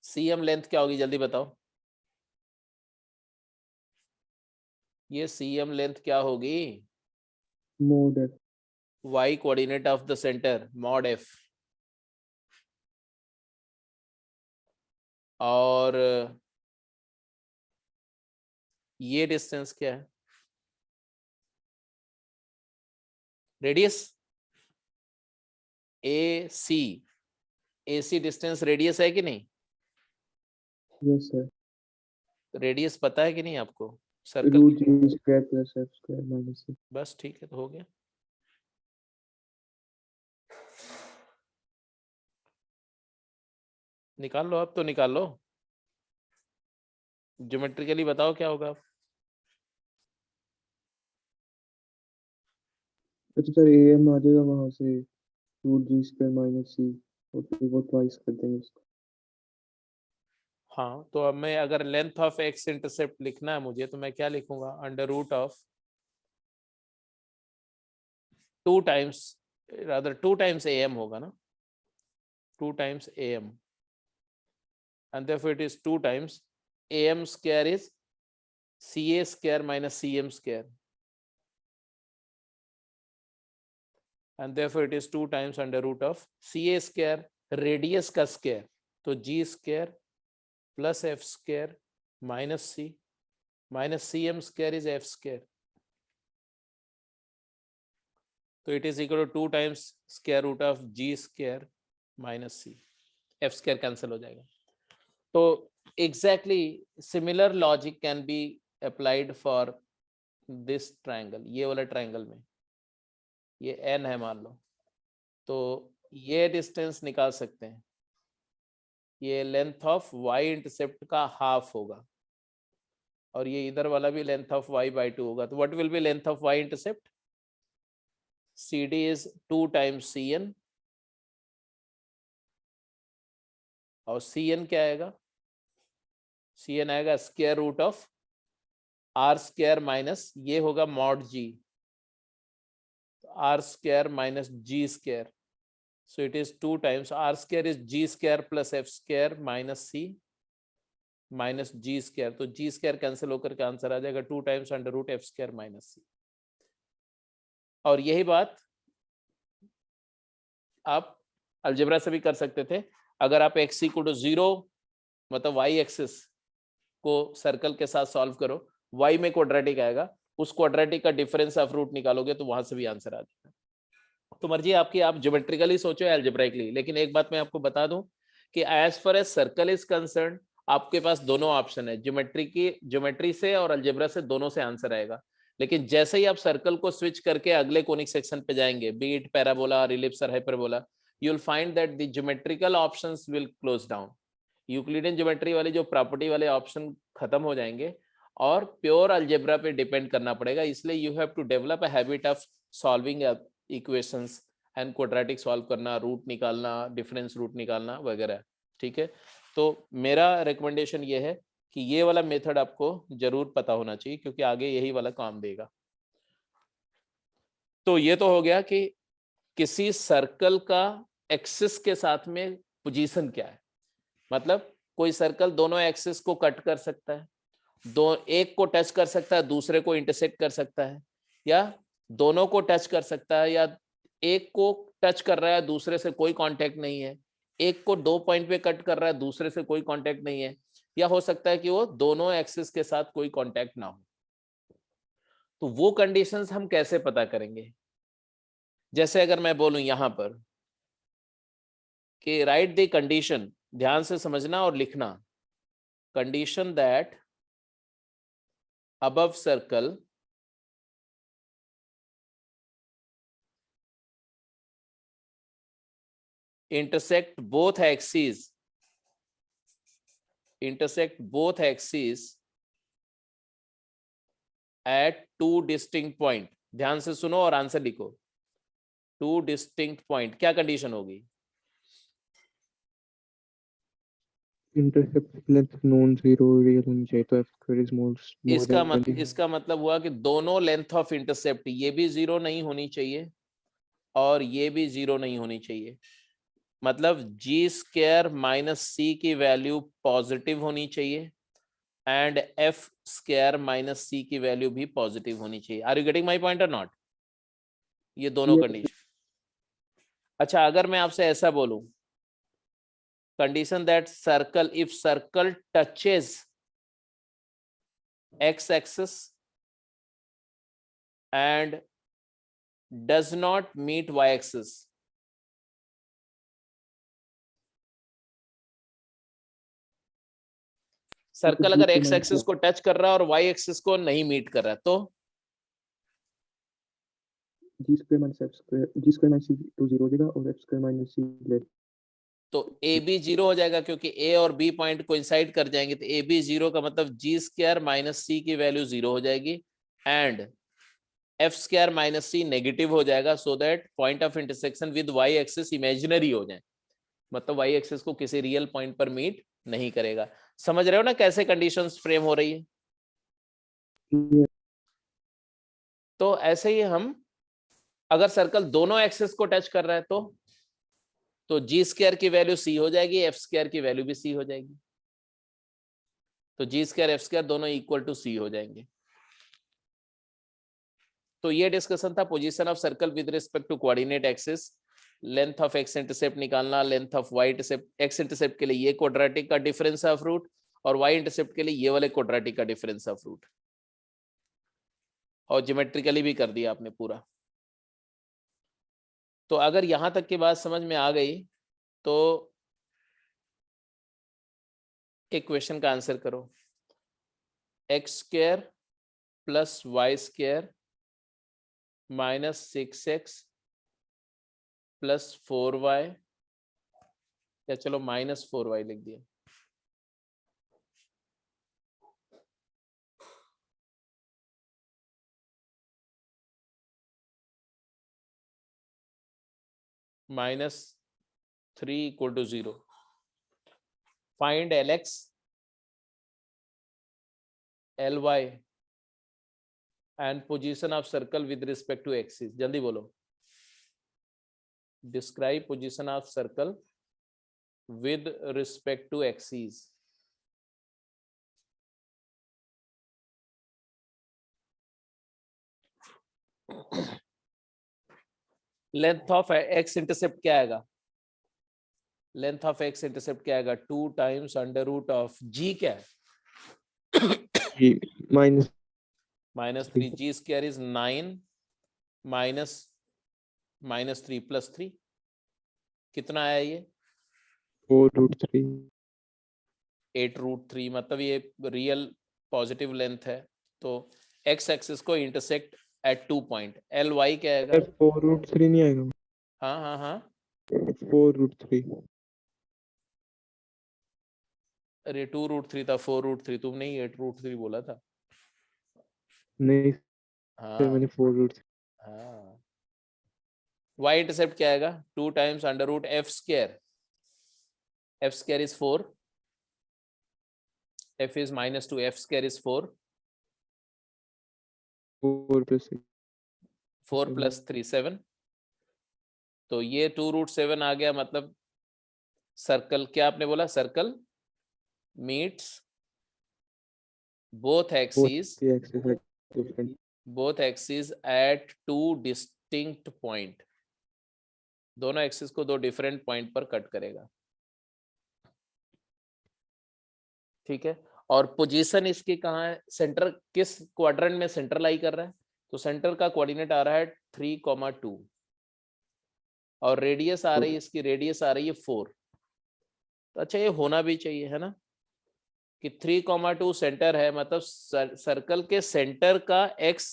CM length क्या होगी? जल्दी बताओ। ये CM लेंथ क्या होगी? मोड है। Y coordinate of the centre mod F। और ये डिस्टेंस क्या है? Radius AC। AC distance radius है कि नहीं? Yes sir. रेडियस पता है कि नहीं आपको circle? Root G square plus F square minus C। बस ठीक है, तो हो गया। निकाल लो, अब तो निकाल लो। ज्योमेट्रिकली बताओ क्या होगा। अच्छा सर, AM आ जाएगा वहां से root G square minus C और फिर वो ट्वाइस कर देंगे उसको। हाँ, तो अब मैं अगर लेंथ ऑफ X इंटरसेप्ट लिखना है मुझे तो मैं क्या लिखूंगा? Under root of 2 times, rather 2 times AM होगा ना, 2 times AM and therefore it is 2 times AM square is CA square minus CM square and therefore it is 2 times under root of CA square, radius का square, तो G square plus F square minus C minus CM square is F square. तो it is equal to 2 times square root of G square minus C. F square cancel हो जाएगा. तो exactly similar logic can be applied for this triangle. ये वाला triangle में ये n है मान लो, तो ये डिस्टेंस निकाल सकते हैं. ये लेंथ ऑफ y इंटरसेप्ट का हाफ होगा और ये इधर वाला भी लेंथ ऑफ y by 2 होगा. तो what will be length of y intercept? CD is 2 times CN और CN क्या आएगा? CN आएगा square root of R square minus ये होगा mod G, R square minus G square. So it is 2 times R square is G square plus F square minus C minus G square. तो G square cancel होकर के answer आ जाएगा 2 times under root F square minus C. और यही बात आप algebra से भी कर सकते थे. अगर आप x equal to 0 मतलब y एक्सिस को सर्कल के साथ सॉल्व करो, y में क्वाड्रेटिक आएगा, उस क्वाड्रेटिक का डिफरेंस ऑफ रूट निकालोगे तो वहां से भी आंसर आ जाएगा. तो मर्जी आपकी, आप ज्योमेट्रिकली सोचो एल्जेब्राइकली. लेकिन एक बात मैं आपको बता दूं कि as far as circle is concern आपके पास दोनों ऑप्शन है, ज्योमेट्री से और अलजेब्रा से, दोनों से आंसर आएगा. लेकिन जैसे ही आप सर्कल को स्विच करके अगले कोनिक सेक्शन पे जाएंगे, बी इट पैराबोला और इलिप्स और hyperbola, you will find that the geometrical options will close down. Euclidean geometry वाली जो प्रॉपर्टी वाले ऑप्शन खत्म हो जाएंगे और प्योर अलजेब्रा पे डिपेंड करना पड़ेगा. इसलिए you have to develop a habit of solving equations and quadratic solve करना, रूट निकालना, डिफरेंस रूट निकालना वगैरह. ठीक है, तो मेरा रिकमेंडेशन ये है कि ये वाला मेथड आपको जरूर पता होना चाहिए क्योंकि आगे यही वाला काम देगा. तो ये तो हो गया कि किसी सर्कल का एक्सिस के साथ में पोजीशन क्या है. मतलब कोई सर्कल दोनों एक्सिस को कट कर सकता है, एक को टच कर सकता है, दूसरे को इंटरसेक्ट कर सकता है, या दोनों को टच कर सकता है, या एक को टच कर रहा है दूसरे से कोई कांटेक्ट नहीं है, एक को 2 पॉइंट पे कट कर रहा है दूसरे से कोई कांटेक्ट नहीं है, या हो सकता है कि वो दोनों एक्सिस के साथ कोई कांटेक्ट ना हो. तो वो कंडीशंस हम कैसे पता करेंगे? जैसे अगर मैं बोलूं यहां पर कि राइट द कंडीशन, ध्यान से समझना और लिखना, condition that above circle intersect both axes at 2 distinct point. ध्यान से सुनो और आंसर लिखो. 2 distinct point, क्या कंडीशन होगी? Intercept length non zero real होनी चाहिए, तो f स्क्वायर इज मोर. इसका मतलब हुआ कि दोनों लेंथ ऑफ इंटरसेप्ट, ये भी 0 नहीं होनी चाहिए और ये भी 0 नहीं होनी चाहिए. मतलब g स्क्वायर माइनस c की वैल्यू पॉजिटिव होनी चाहिए and f square minus c की वैल्यू भी पॉजिटिव होनी चाहिए. Are you getting my point और नॉट? ये दोनों कंडीशन. अच्छा, अगर मैं आपसे ऐसा बोलूं, condition that if circle touches x axis and does not meet y axis, circle अगर x एक्सिस को टच कर रहा है और y एक्सिस को नहीं मीट कर रहा है, तो g square minus f square, g square minus c तो 0 हो जाएगा और f square minus c less. तो ए बी 0 हो जाएगा क्योंकि ए और बी पॉइंट कोइंसाइड कर जाएंगे. तो ए बी 0 का मतलब जी स्क्वायर माइनस सी की वैल्यू 0 हो जाएगी and f square minus c negative हो जाएगा, so that point of intersection with y axis imaginary हो जाए. मतलब वाई एक्सिस को किसी रियल पॉइंट पर मीट नहीं करेगा. समझ रहे हो ना कैसे कंडीशंस फ्रेम हो रही है? तो ऐसे ही हम, अगर सर्कल दोनों एक्सिस को टच कर रहा है तो जी स्क्वायर की वैल्यू सी हो जाएगी, एफ स्क्वायर की वैल्यू भी सी हो जाएगी. तो जी स्क्वायर एफ स्क्वायर दोनों इक्वल टू सी हो जाएंगे. तो ये डिस्कशन था position of circle with respect to coordinate axis, length of x intercept निकालना, length of y intercept, x intercept के लिए ये क्वाड्रेटिक का डिफरेंस ऑफ रूट और वाई इंटरसेप्ट के लिए ये वाले क्वाड्रेटिक का डिफरेंस ऑफ रूट, और ज्योमेट्रिकली भी कर दिया आपने पूरा। तो अगर यहां तक की बात समझ में आ गई तो एक क्वेश्चन का आंसर करो। X square plus y square minus 6x plus 4y, या चलो माइनस 4y लिख दिया, -3 equal to 0। Find LX, LY and position of circle with respect to axis. जल्दी बोलो, describe position of circle with respect to axis. Length of x intercept क्या आएगा? Length of x intercept क्या आएगा? 2 times under root of g, क्या है? -3 g square is 9 minus 3 plus 3, कितना आया ये? 4√3। 8√3, मतलब ये रियल पॉजिटिव लेंथ है। तो एक्स एक्सिस को इंटरसेक्ट एट 2 पॉइंट। LY क्या आएगा? 4√3 नहीं आएगा? हाँ हाँ हाँ, 4√3। अरे 2√3 था, 4√3 तुमने ही 8√3 बोला था। नहीं हाँ सर, मैंने 4√3। हाँ। Y इंटरसेप्ट क्या आएगा? 2 times under root f square. F square is 4, f is -2, f square is 4, 4 + 6 4 + 3 7। तो ये 2√7 आ गया, मतलब सर्कल, क्या आपने बोला? Circle meets both axis at 2 distinct point. दोनों एक्सिस को 2 डिफरेंट पॉइंट पर कट करेगा, ठीक है। और पोजीशन इसकी कहाँ है? सेंटर किस क्वाड्रेंट में सेंटर लाई कर रहा है? तो सेंटर का कोऑर्डिनेट आ रहा है 3,2 और रेडियस आ रही है, इसकी रेडियस आ रही है 4। तो अच्छा, ये होना भी चाहिए, है ना, कि 3,2 सेंटर है, मतलब सर्कल के सेंटर का x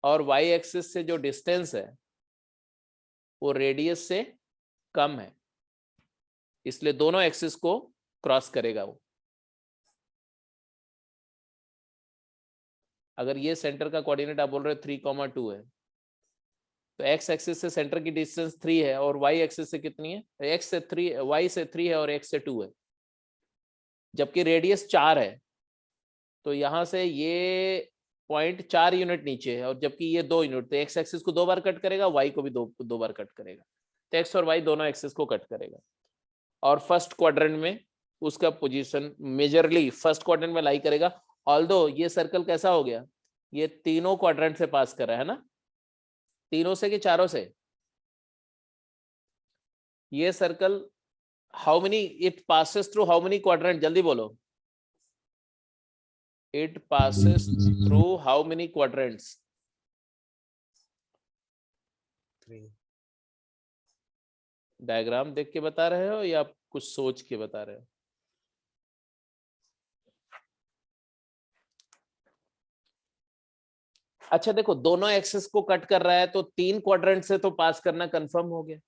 और y एक्सिस से जो डिस्टेंस है वो रेडियस से कम है, इसलिए दोनों एक्सिस को क्रॉस करेगा वो। अगर ये सेंटर का कोऑर्डिनेट आप बोल रहे हो 3,2 है, तो x एक्सिस से सेंटर की डिस्टेंस 3 है और y एक्सिस से कितनी है? x से 3, y से 3 है और x से 2 है, जबकि रेडियस 4 है। तो यहां से ये पॉइंट 4 यूनिट नीचे है, और जबकि ये 2 यूनिट, तो x एक्सिस को 2 बार कट करेगा, y को भी दो बार कट करेगा, तो x और y दोनों एक्सिस को कट करेगा। और फर्स्ट क्वाड्रेंट में उसका पोजीशन मेजरली फर्स्ट क्वाड्रेंट में लाई करेगा। ऑल्दो ये सर्कल कैसा हो गया? ये तीनों क्वाड्रेंट से पास कर रहा है ना, तीनों से कि चारों से? ये circle how many it passes through how many quadrant? जल्दी बोलो, it passes through how many quadrants? 3। Diagram देख के बता रहे हो या कुछ सोच के बता रहे हो? अच्छा देखो, दोनों एक्सिस को कट कर रहा है तो 3 क्वाड्रेंट से तो पास करना कंफर्म हो गया।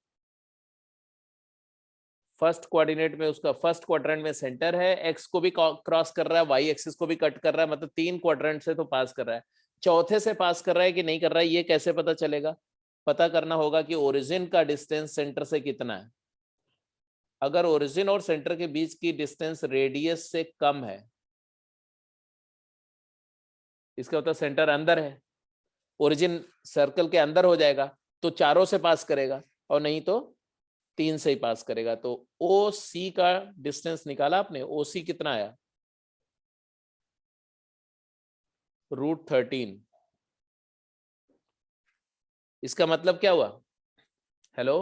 फर्स्ट कोऑर्डिनेट में उसका फर्स्ट क्वाड्रेंट में सेंटर है, एक्स को भी क्रॉस कर रहा है, वाई एक्सिस को भी कट कर रहा है, मतलब 3 क्वाड्रेंट से तो पास कर रहा है। चौथे से पास कर रहा है कि नहीं कर रहा है, ये कैसे पता चलेगा? पता करना होगा कि ओरिजिन का डिस्टेंस सेंटर से कितना है। अगर ओरिजिन और सेंटर के बीच की डिस्टेंस रेडियस से कम है, इसका मतलब सेंटर अंदर है, ओरिजिन सर्कल के अंदर हो जाएगा, तो चारों से पास करेगा, और नहीं तो 3 से ही पास करेगा। तो OC का डिस्टेंस निकाला आपने, OC कितना आया? √13। इसका मतलब क्या हुआ? Hello,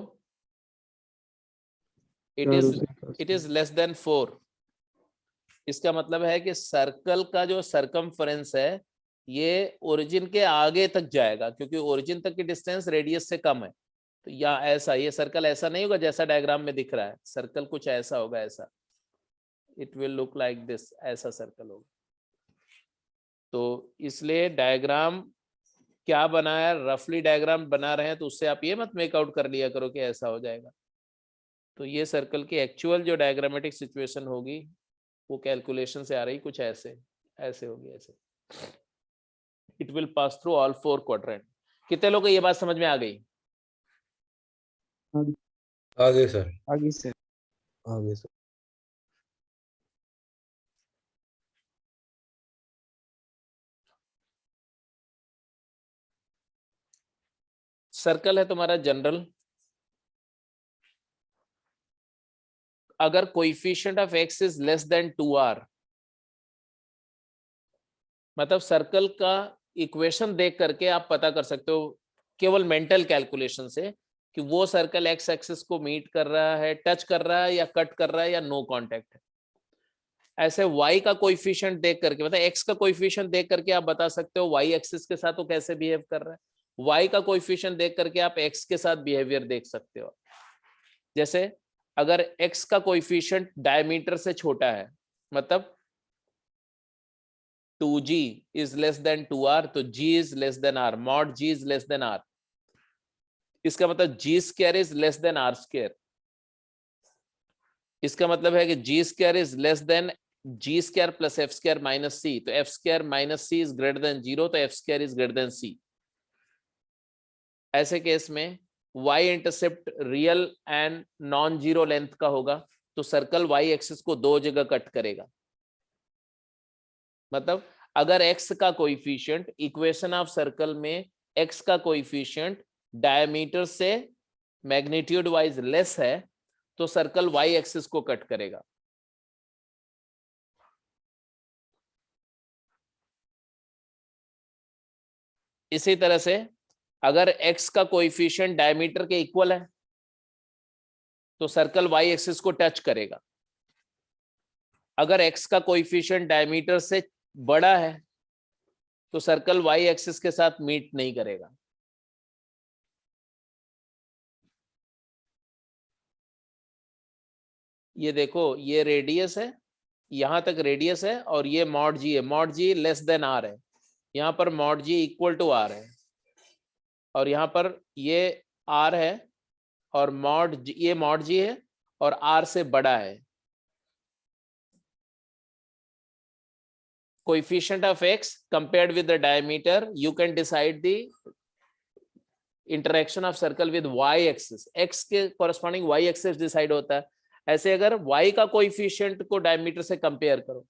it is less than 4। इसका मतलब है कि सर्कल का जो सरकमफ्रेंस है ये ओरिजिन के आगे तक जाएगा, क्योंकि ओरिजिन तक की डिस्टेंस रेडियस से कम है। तो या ऐसा, ये सर्कल ऐसा नहीं होगा जैसा डायग्राम में दिख रहा है, सर्कल कुछ ऐसा होगा, ऐसा it will look like this, ऐसा सर्कल होगा। तो इसलिए डायग्राम क्या बनाया, रफली डायग्राम बना रहे हैं तो उससे आप ये मत मेकआउट कर लिया करो कि ऐसा हो जाएगा। तो ये सर्कल की एक्चुअल जो डायग्रामेटिक सिचुएशन होगी वो कैलकुलेशन से आ रही, कुछ ऐसे ऐसे होगी, ऐसे। It will pass through all 4 quadrant. कितने लोगों को ये बात समझ में आ गई? आगे सर। आगे सर। आगे सर। सर्कल है तुम्हारा जनरल। अगर coefficient of x is less than 2r, मतलब सर्कल का इक्वेशन देख करके आप पता कर सकते हो केवल मेंटल कैलकुलेशन से कि वो सर्कल एक्स एक्सिस को मीट कर रहा है, टच कर रहा है, या कट कर रहा है, या नो कांटेक्ट है। ऐसे y का कोएफिशिएंट देख करके, मतलब x का कोएफिशिएंट देख करके आप बता सकते हो y एक्सिस के साथ वो कैसे बिहेव कर रहा है। y का कोएफिशिएंट देख करके आप x के साथ बिहेवियर देख सकते हो। जैसे अगर x का कोएफिशिएंट डायमीटर से छोटा है, मतलब 2g is less than 2r, तो g is less than r, mod g is less than r। इसका मतलब g square is less than r square. इसका मतलब है कि g square is less than g square plus f square minus c, तो f square minus c is greater than 0, तो f square is greater than c। ऐसे case में y intercept real and non zero length का होगा, तो circle y axis को दो जगह कट करेगा। मतलब अगर x का कोएफिशिएंट, इक्वेशन ऑफ सर्कल में x का कोएफिशिएंट डायमीटर से मैग्नीट्यूड वाइज लेस है, तो सर्कल y एक्सिस को कट करेगा। इसी तरह से अगर x का कोएफिशिएंट डायमीटर के इक्वल है तो सर्कल y एक्सिस को टच करेगा। अगर x का कोएफिशिएंट डायमीटर से बड़ा है तो सर्कल y एक्सिस के साथ मीट नहीं करेगा। ये देखो, ये रेडियस है, यहां तक रेडियस है, और ये मॉड जी है। Mod g less than r है, यहां पर mod g equal to r है, और यहां पर ये आर है, और ये मॉड जी है और आर से बड़ा है। Coefficient of x compared with the diameter, you can decide the interaction of circle with y axis। x के corresponding y axis डिसाइड होता है। ऐसे अगर y का कोएफिशिएंट को डायमीटर से कंपेयर करो,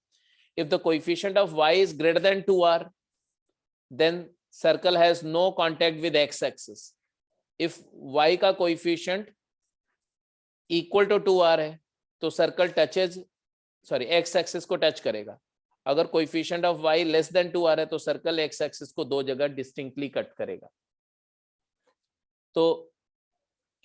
if the coefficient of y is greater than 2r, then circle has no contact with x axis। if y का कोएफिशिएंट इक्वल टू 2r है तो सर्कल टचेज x एक्सिस को touch करेगा। अगर coefficient of y less than 2r है तो circle x axis को दो जगह डिस्टिंक्टली कट करेगा। तो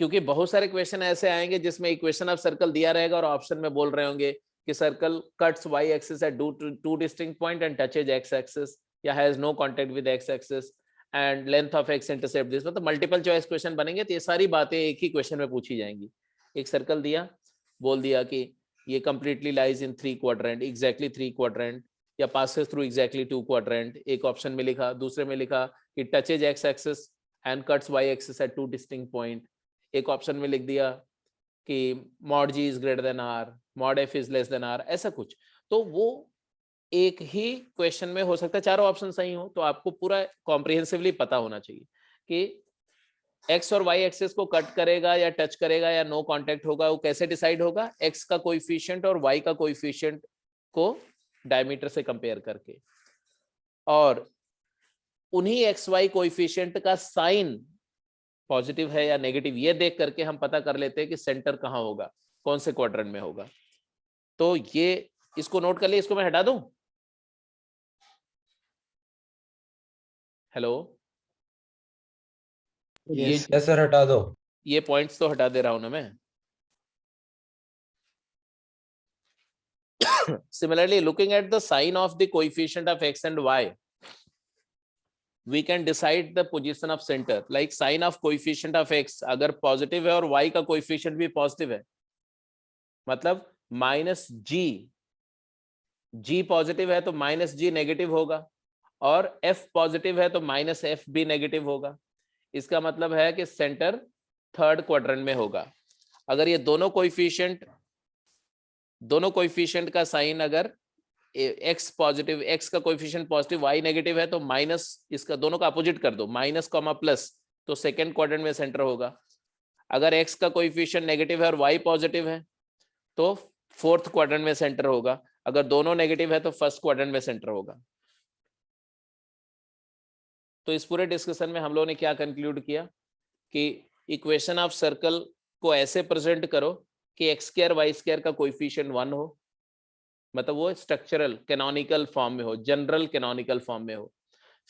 क्योंकि बहुत सारे क्वेश्चन ऐसे आएंगे जिसमें इक्वेशन ऑफ सर्कल दिया रहेगा और ऑप्शन में बोल रहे होंगे कि circle cuts y axis at two distinct point and touches x axis, या has no contact with x axis, and length of x intercept this. मतलब मल्टीपल चॉइस क्वेश्चन बनेंगे, तो ये सारी बातें एक ही क्वेश्चन में पूछी जाएंगी। एक सर्कल दिया, बोल दिया कि ये completely lies in 3 quadrant, exactly 3 quadrant, या passes through exactly 2 quadrant। एक ऑप्शन में लिखा, दूसरे में लिखा कि touches x axis and cuts y axis eight 2 distinct point. एक ऑप्शन में लिख दिया कि mod g is greater than r, mod f is less than r, ऐसा कुछ। तो वो एक ही क्वेश्चन में हो सकता है चारों ऑप्शन सही हो, तो आपको पूरा कॉम्प्रिहेंसिवली पता होना चाहिए कि x और y एक्सिस को कट करेगा या टच करेगा या नो कांटेक्ट होगा, वो कैसे डिसाइड होगा? x का कोएफिशिएंट और y का कोएफिशिएंट को डायमीटर से कंपेयर करके, और उन्हीं एक्स वाई कोएफिशिएंट का साइन पॉजिटिव है या नेगेटिव ये देख करके हम पता कर लेते हैं कि सेंटर कहां होगा, कौन से क्वाड्रेंट में होगा। तो ये इसको नोट कर लिए, इसको मैं हटा दूं। हेलो, ये Yes. यस सर हटा दो। ये पॉइंट्स तो हटा दे रहा हूं ना मैं। Similarly, looking at the sign of the coefficient of x and y, we can decide the position of center. Like sign of coefficient of x अगर पॉजिटिव है और y का कोएफिशिएंट भी पॉजिटिव है, मतलब माइनस जी पॉजिटिव है तो minus जी negative होगा, और f पॉजिटिव है तो माइनस एफ भी नेगेटिव होगा। इसका मतलब है कि सेंटर थर्ड क्वाड्रेंट में होगा। अगर ये दोनों कोएफिशिएंट का साइन अगर x पॉजिटिव, x का कोएफिशिएंट पॉजिटिव y नेगेटिव है तो माइनस, इसका दोनों का अपोजिट कर दो, माइनस कॉमा प्लस, तो सेकंड क्वाड्रेंट में सेंटर होगा। अगर x का कोएफिशिएंट नेगेटिव है और y पॉजिटिव है तो फोर्थ क्वाड्रेंट में सेंटर होगा। अगर दोनों नेगेटिव है तो फर्स्ट क्वाड्रेंट में सेंटर होगा। तो इस पूरे डिस्कशन में हम लोगों ने क्या कंक्लूड किया कि इक्वेशन ऑफ सर्कल को ऐसे प्रेजेंट करो कि एक्स स्क्वायर वाई स्क्वायर का कोएफिशिएंट 1 हो, मतलब वो स्ट्रक्चरल कैनोनिकल फॉर्म में हो, जनरल कैनोनिकल फॉर्म में हो।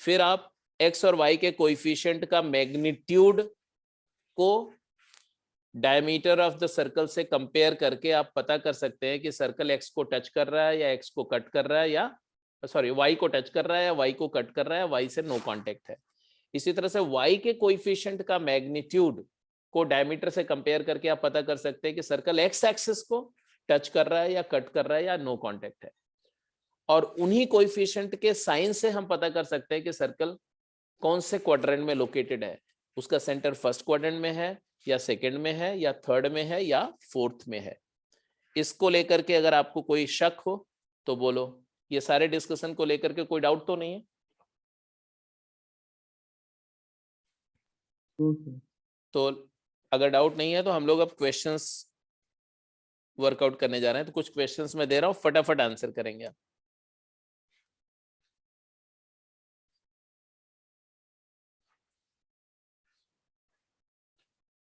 फिर आप एक्स और वाई के कोएफिशिएंट का मैग्नीट्यूड को डायमीटर ऑफ द सर्कल से कंपेयर करके आप पता कर सकते हैं कि सर्कल एक्स को टच कर रहा है या एक्स को कट कर रहा है, या सॉरी वाई को टच कर रहा है या वाई को कट कर रहा है, वाई से नो कांटेक्ट है। इसी तरह से वाई के कोएफिशिएंट का मैग्नीट्यूड को डायमीटर से कंपेयर करके आप पता कर सकते हैं कि सर्कल एक्स एक्सिस को टच कर रहा है या कट कर रहा है या नो कांटेक्ट है। और उन्हीं कोएफिशिएंट के साइन से हम पता कर सकते हैं कि सर्कल कौन से क्वाड्रेंट में लोकेटेड है, उसका सेंटर फर्स्ट क्वाड्रेंट में है या सेकंड में है या थर्ड में है या फोर्थ में है। इसको लेकर के अगर आपको कोई शक हो तो बोलो। ये सारे डिस्कशन को लेकर के कोई डाउट तो नहीं है? Okay. तो अगर डाउट नहीं है तो हम लोग अब क्वेश्चंस वर्कआउट करने जा रहे हैं। तो कुछ क्वेश्चंस मैं दे रहा हूं, फटाफट आंसर करेंगे आप।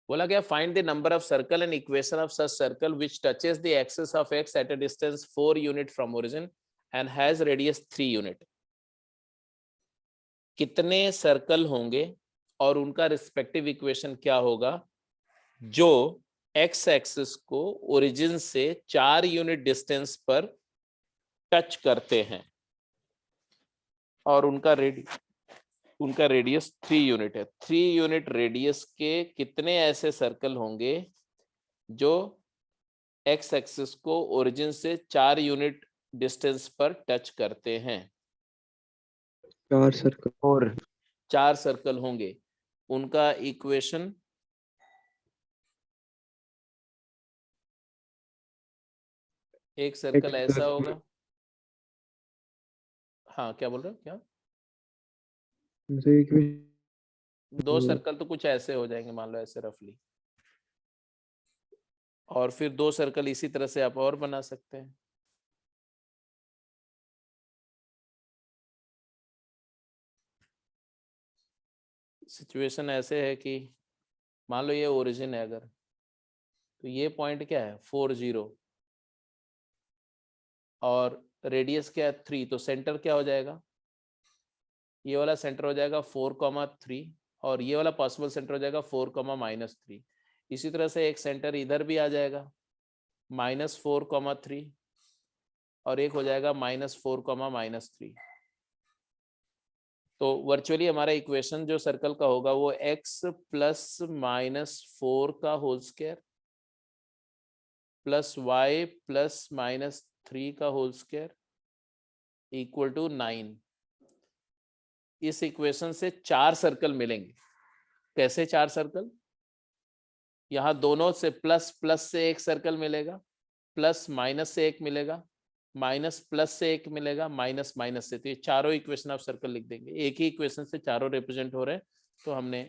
बोला गया find the number of circle and equation of such circle which touches the axis of x at a distance 4 unit from origin and has radius 3 unit. कितने सर्कल होंगे और उनका रिस्पेक्टिव इक्वेशन क्या होगा जो एक्स एक्सिस को origin से 4 unit distance पर टच करते हैं और उनका रेडियस 3 यूनिट है। 3 यूनिट रेडियस के कितने ऐसे सर्कल होंगे जो एक्स एक्सिस को ओरिजिन से 4 यूनिट डिस्टेंस पर टच करते हैं? 4 सर्कल। और 4 सर्कल होंगे, उनका इक्वेशन एक सर्कल ऐसा होगा। हाँ क्या बोल रहे हो? क्या दो सर्कल तो कुछ ऐसे हो जाएंगे, मान लो ऐसे रफली, और फिर 2 सर्कल इसी तरह से आप और बना सकते हैं। सिचुएशन ऐसे है कि मान लो ये ओरिजिन है, अगर तो ये पॉइंट क्या है 40 और रेडियस क्या है 3, तो सेंटर क्या हो जाएगा? ये वाला सेंटर हो जाएगा 4,3 और ये वाला पॉसिबल सेंटर हो जाएगा 4,-3। इसी तरह से एक सेंटर इधर भी आ जाएगा -4,3 और एक हो जाएगा -4,-3। तो वर्चुअली हमारा इक्वेशन जो सर्कल का होगा वो x + -4 का होल स्क्वायर प्लस y + -3 का होल स्क्वायर इक्वल टू 9। इस इक्वेशन से 4 सर्कल मिलेंगे। कैसे 4 सर्कल? यहाँ दोनों से प्लस से एक सर्कल मिलेगा, प्लस माइनस से एक मिलेगा, माइनस प्लस से एक मिलेगा, माइनस माइनस से। तो ये चारों इक्वेशन आप सर्कल लिख देंगे। एक ही इक्वेशन से चारों रिप्रेजेंट हो रहे हैं, तो हमने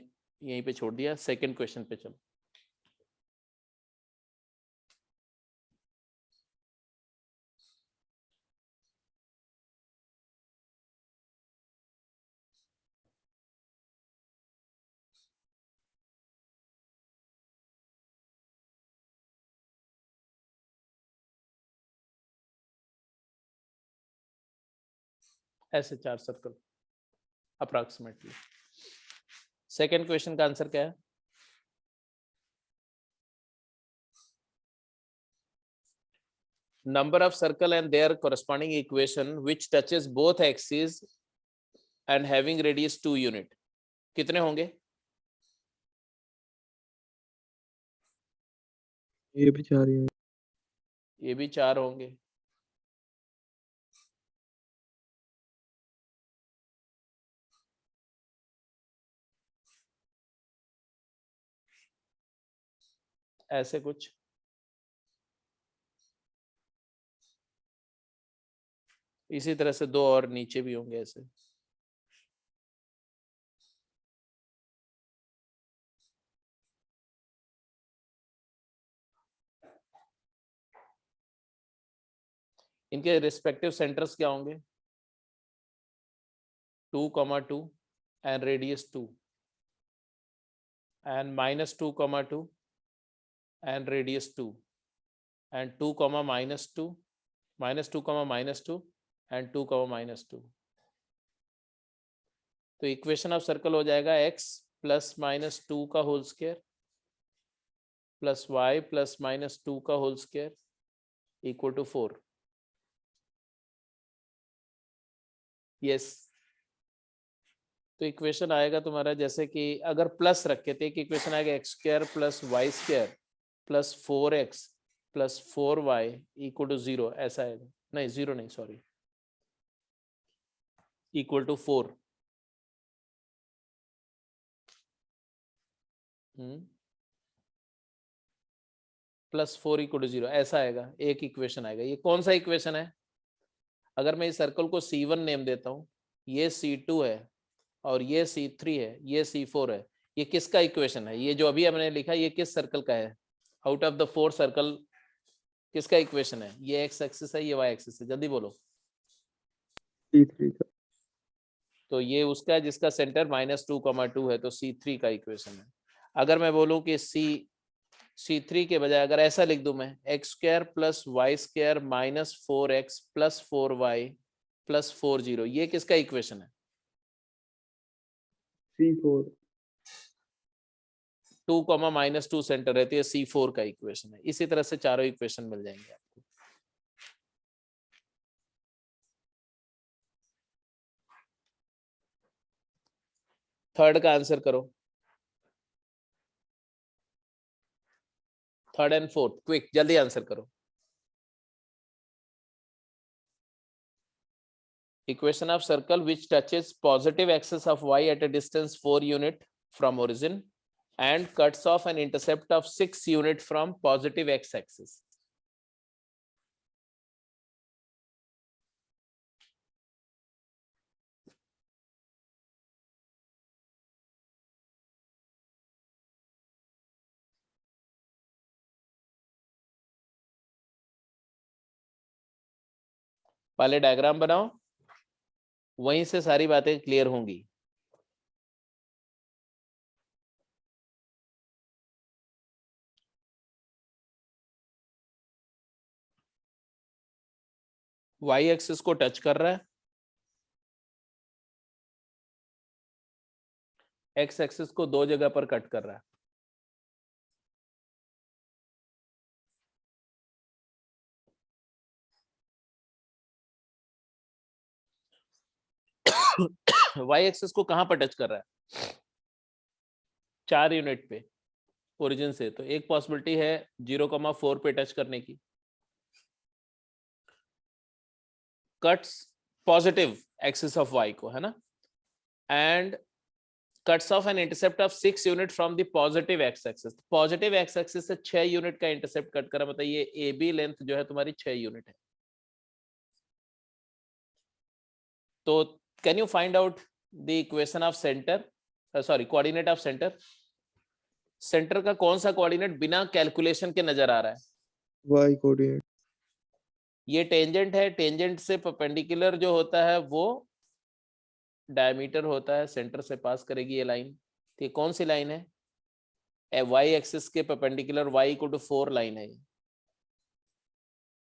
यहीं पे छोड़ दिया। सेकंड क्वेश्चन पे चलो। ऐसे 4 सर्कल अप्रॉक्सीमेटली। सेकेंड क्वेश्चन का आंसर क्या है? Number of circle and their corresponding equation which touches both axes and having radius 2 unit. कितने होंगे? ये भी 4 यूनिट। ये भी 4 होंगे। ऐसे कुछ इसी तरह से 2 और नीचे भी होंगे ऐसे। इनके रिस्पेक्टिव सेंटर्स क्या होंगे? 2,2 and radius 2 and -2,2 and radius 2 and 2, -2 -2 and 2, -2। तो इक्वेशन ऑफ सर्कल हो जाएगा x + -2 का होल स्क्वायर प्लस y + -2 का whole square equal to 4। Yes, तो इक्वेशन आएगा तुम्हारा जैसे कि अगर प्लस रखे थे एक इक्वेशन आएगा x² + y² + 4x + 4y = 0, ऐसा आएगा। नहीं 0 नहीं, सॉरी, इक्वल टू 4। +4 = 0 ऐसा आएगा, एक इक्वेशन आएगा। ये कौन सा इक्वेशन है? अगर मैं इस सर्कल को C1 नेम देता हूं, ये C2 है और ये C3 है, ये C4 है, ये किसका इक्वेशन है? ये जो अभी हमने लिखा ये किस सर्कल का है? आउट ऑफ द 4 सर्कल किसका इक्वेशन है? ये एक्स एक्सिस है, ये वाई एक्सिस है, जल्दी बोलो। C3 का। तो ये उसका है जिसका सेंटर -2,2 है, तो C3 का इक्वेशन है। अगर मैं बोलूं कि C3 के बजाय अगर ऐसा लिख दूं मैं x² + y² - 4x + 4y + 40, ये किसका इक्वेशन है? C4। 2, -2 सेंटर रहती है, C4 का इक्वेशन है। इसी तरह से चारों इक्वेशन मिल जाएंगे आपको। थर्ड का आंसर करो, थर्ड एंड फोर्थ, क्विक, जल्दी आंसर करो। Equation of circle which touches positive axis of y at a distance 4 unit from origin and cuts off an intercept of 6 unit from positive x axis. पहले diagram बनाओ, वहीं से सारी बातें clear होंगी। y axis को touch कर रहा है, x एक्सिस को 2 जगह पर कट कर रहा है। y एक्सिस को कहां पर टच कर रहा है? 4 यूनिट पे ओरिजिन से। तो एक पॉसिबिलिटी है 0,4 पे टच करने की। Cuts positive axis of y को, है ना, and cuts off an intercept of 6 unit from the positive x axis। Positive x axis से 6 यूनिट का इंटरसेप्ट कट करा, मतलब ये AB लेंथ जो है तुम्हारी 6 यूनिट है। तो can you find out the equation of centre, sorry coordinate of centre? Centre का कौन सा कोऑर्डिनेट बिना कैलकुलेशन के नजर आ रहा है? Y coordinate. ये टेंजेंट है, टेंजेंट से परपेंडिकुलर जो होता है वो डायमीटर होता है, सेंटर से पास करेगी ये लाइन। तो ये कौन सी लाइन है? y एक्सिस के परपेंडिकुलर y = 4 लाइन है,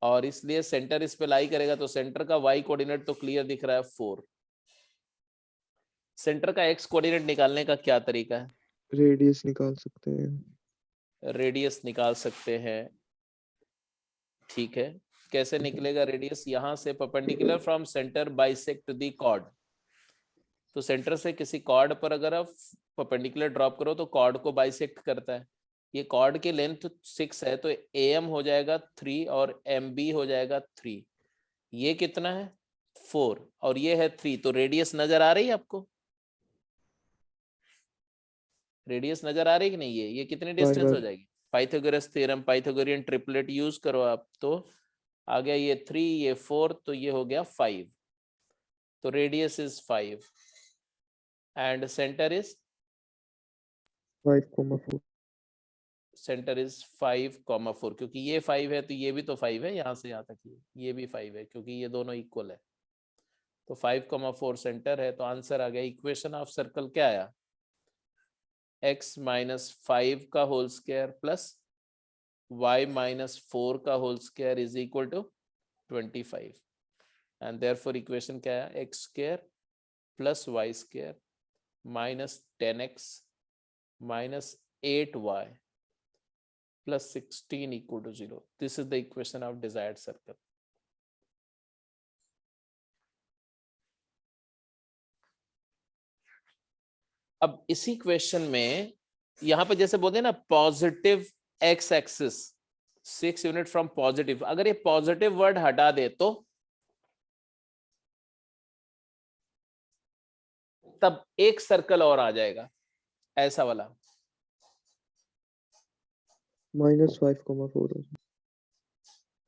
और इसलिए सेंटर इस पे लाई करेगा, तो सेंटर का y कोऑर्डिनेट तो क्लियर दिख रहा है 4। सेंटर का एक्स कोऑर्डिनेट निकालने का क्या तरीका है? रेडियस निकाल सकते हैं। रेडियस निकाल सकते हैं, ठीक है। कैसे निकलेगा रेडियस? यहाँ से perpendicular from centre bisect the chord. तो सेंटर से किसी कॉर्ड पर अगर आप परपेंडिकुलर ड्रॉप करो तो कॉर्ड को बाइसेक्ट करता है। ये कॉर्ड की लेंथ 6 है तो AM हो जाएगा 3 और MB हो जाएगा 3। ये कितना है? 4 और ये है 3। तो रेडियस नजर आ रही है आपको? रेडियस नजर आ रही है कि नहीं? ये कितनी डिस्टेंस हो जाएगी? Pythagoras theorem, Pythagorean triplet use करो आप, तो आ गया ये 3, ये 4, तो ये हो गया 5। तो radius is 5 and centre is 5,4। Centre is 5,4, क्योंकि ये 5 है तो ये भी तो 5 है, यहाँ से यहाँ तक ये भी 5 है, क्योंकि ये दोनों इक्वल है। तो 5,4 सेंटर है। तो आंसर आ गया, इक्वेशन ऑफ सर्कल क्या आया? x माइनस 5 का whole square plus y minus 4 का whole square is equal to 25। And therefore equation क्या है? x square plus y square minus 10x minus 8y plus 16 equal to 0. This is the equation of desired circle. अब इसी question में यहां पे जैसे बोलते हैं ना positive x axis 6 unit from positive, अगर ये पॉजिटिव वर्ड हटा दे तो तब एक सर्कल और आ जाएगा ऐसा वाला। -5,4।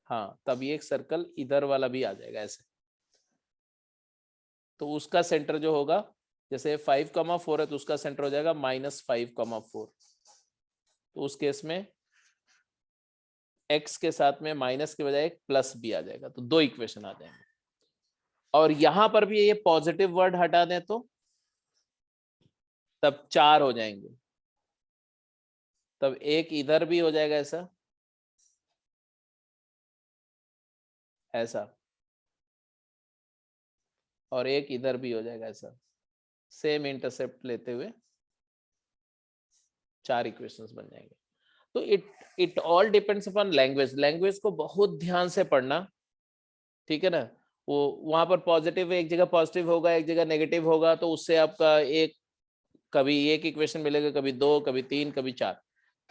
हाँ, तब ये एक सर्कल इधर वाला भी आ जाएगा ऐसे। तो उसका सेंटर जो होगा, जैसे 5,4 है तो उसका सेंटर हो जाएगा -5,4। तो उस केस में x के साथ में माइनस के बजाय एक प्लस भी आ जाएगा, तो 2 इक्वेशन आ जाएंगे। और यहां पर भी ये पॉजिटिव वर्ड हटा दें तो तब 4 हो जाएंगे। तब एक इधर भी हो जाएगा ऐसा, ऐसा, और एक इधर भी हो जाएगा ऐसा, सेम इंटरसेप्ट लेते हुए 4 इक्वेशंस बन जाएंगे। तो it all depends upon language. Language को बहुत ध्यान से पढ़ना, ठीक है ना। वो वहां पर पॉजिटिव, एक जगह पॉजिटिव होगा, एक जगह नेगेटिव होगा, तो उससे आपका एक कभी एक इक्वेशन मिलेगा, कभी 2, कभी 3, कभी 4।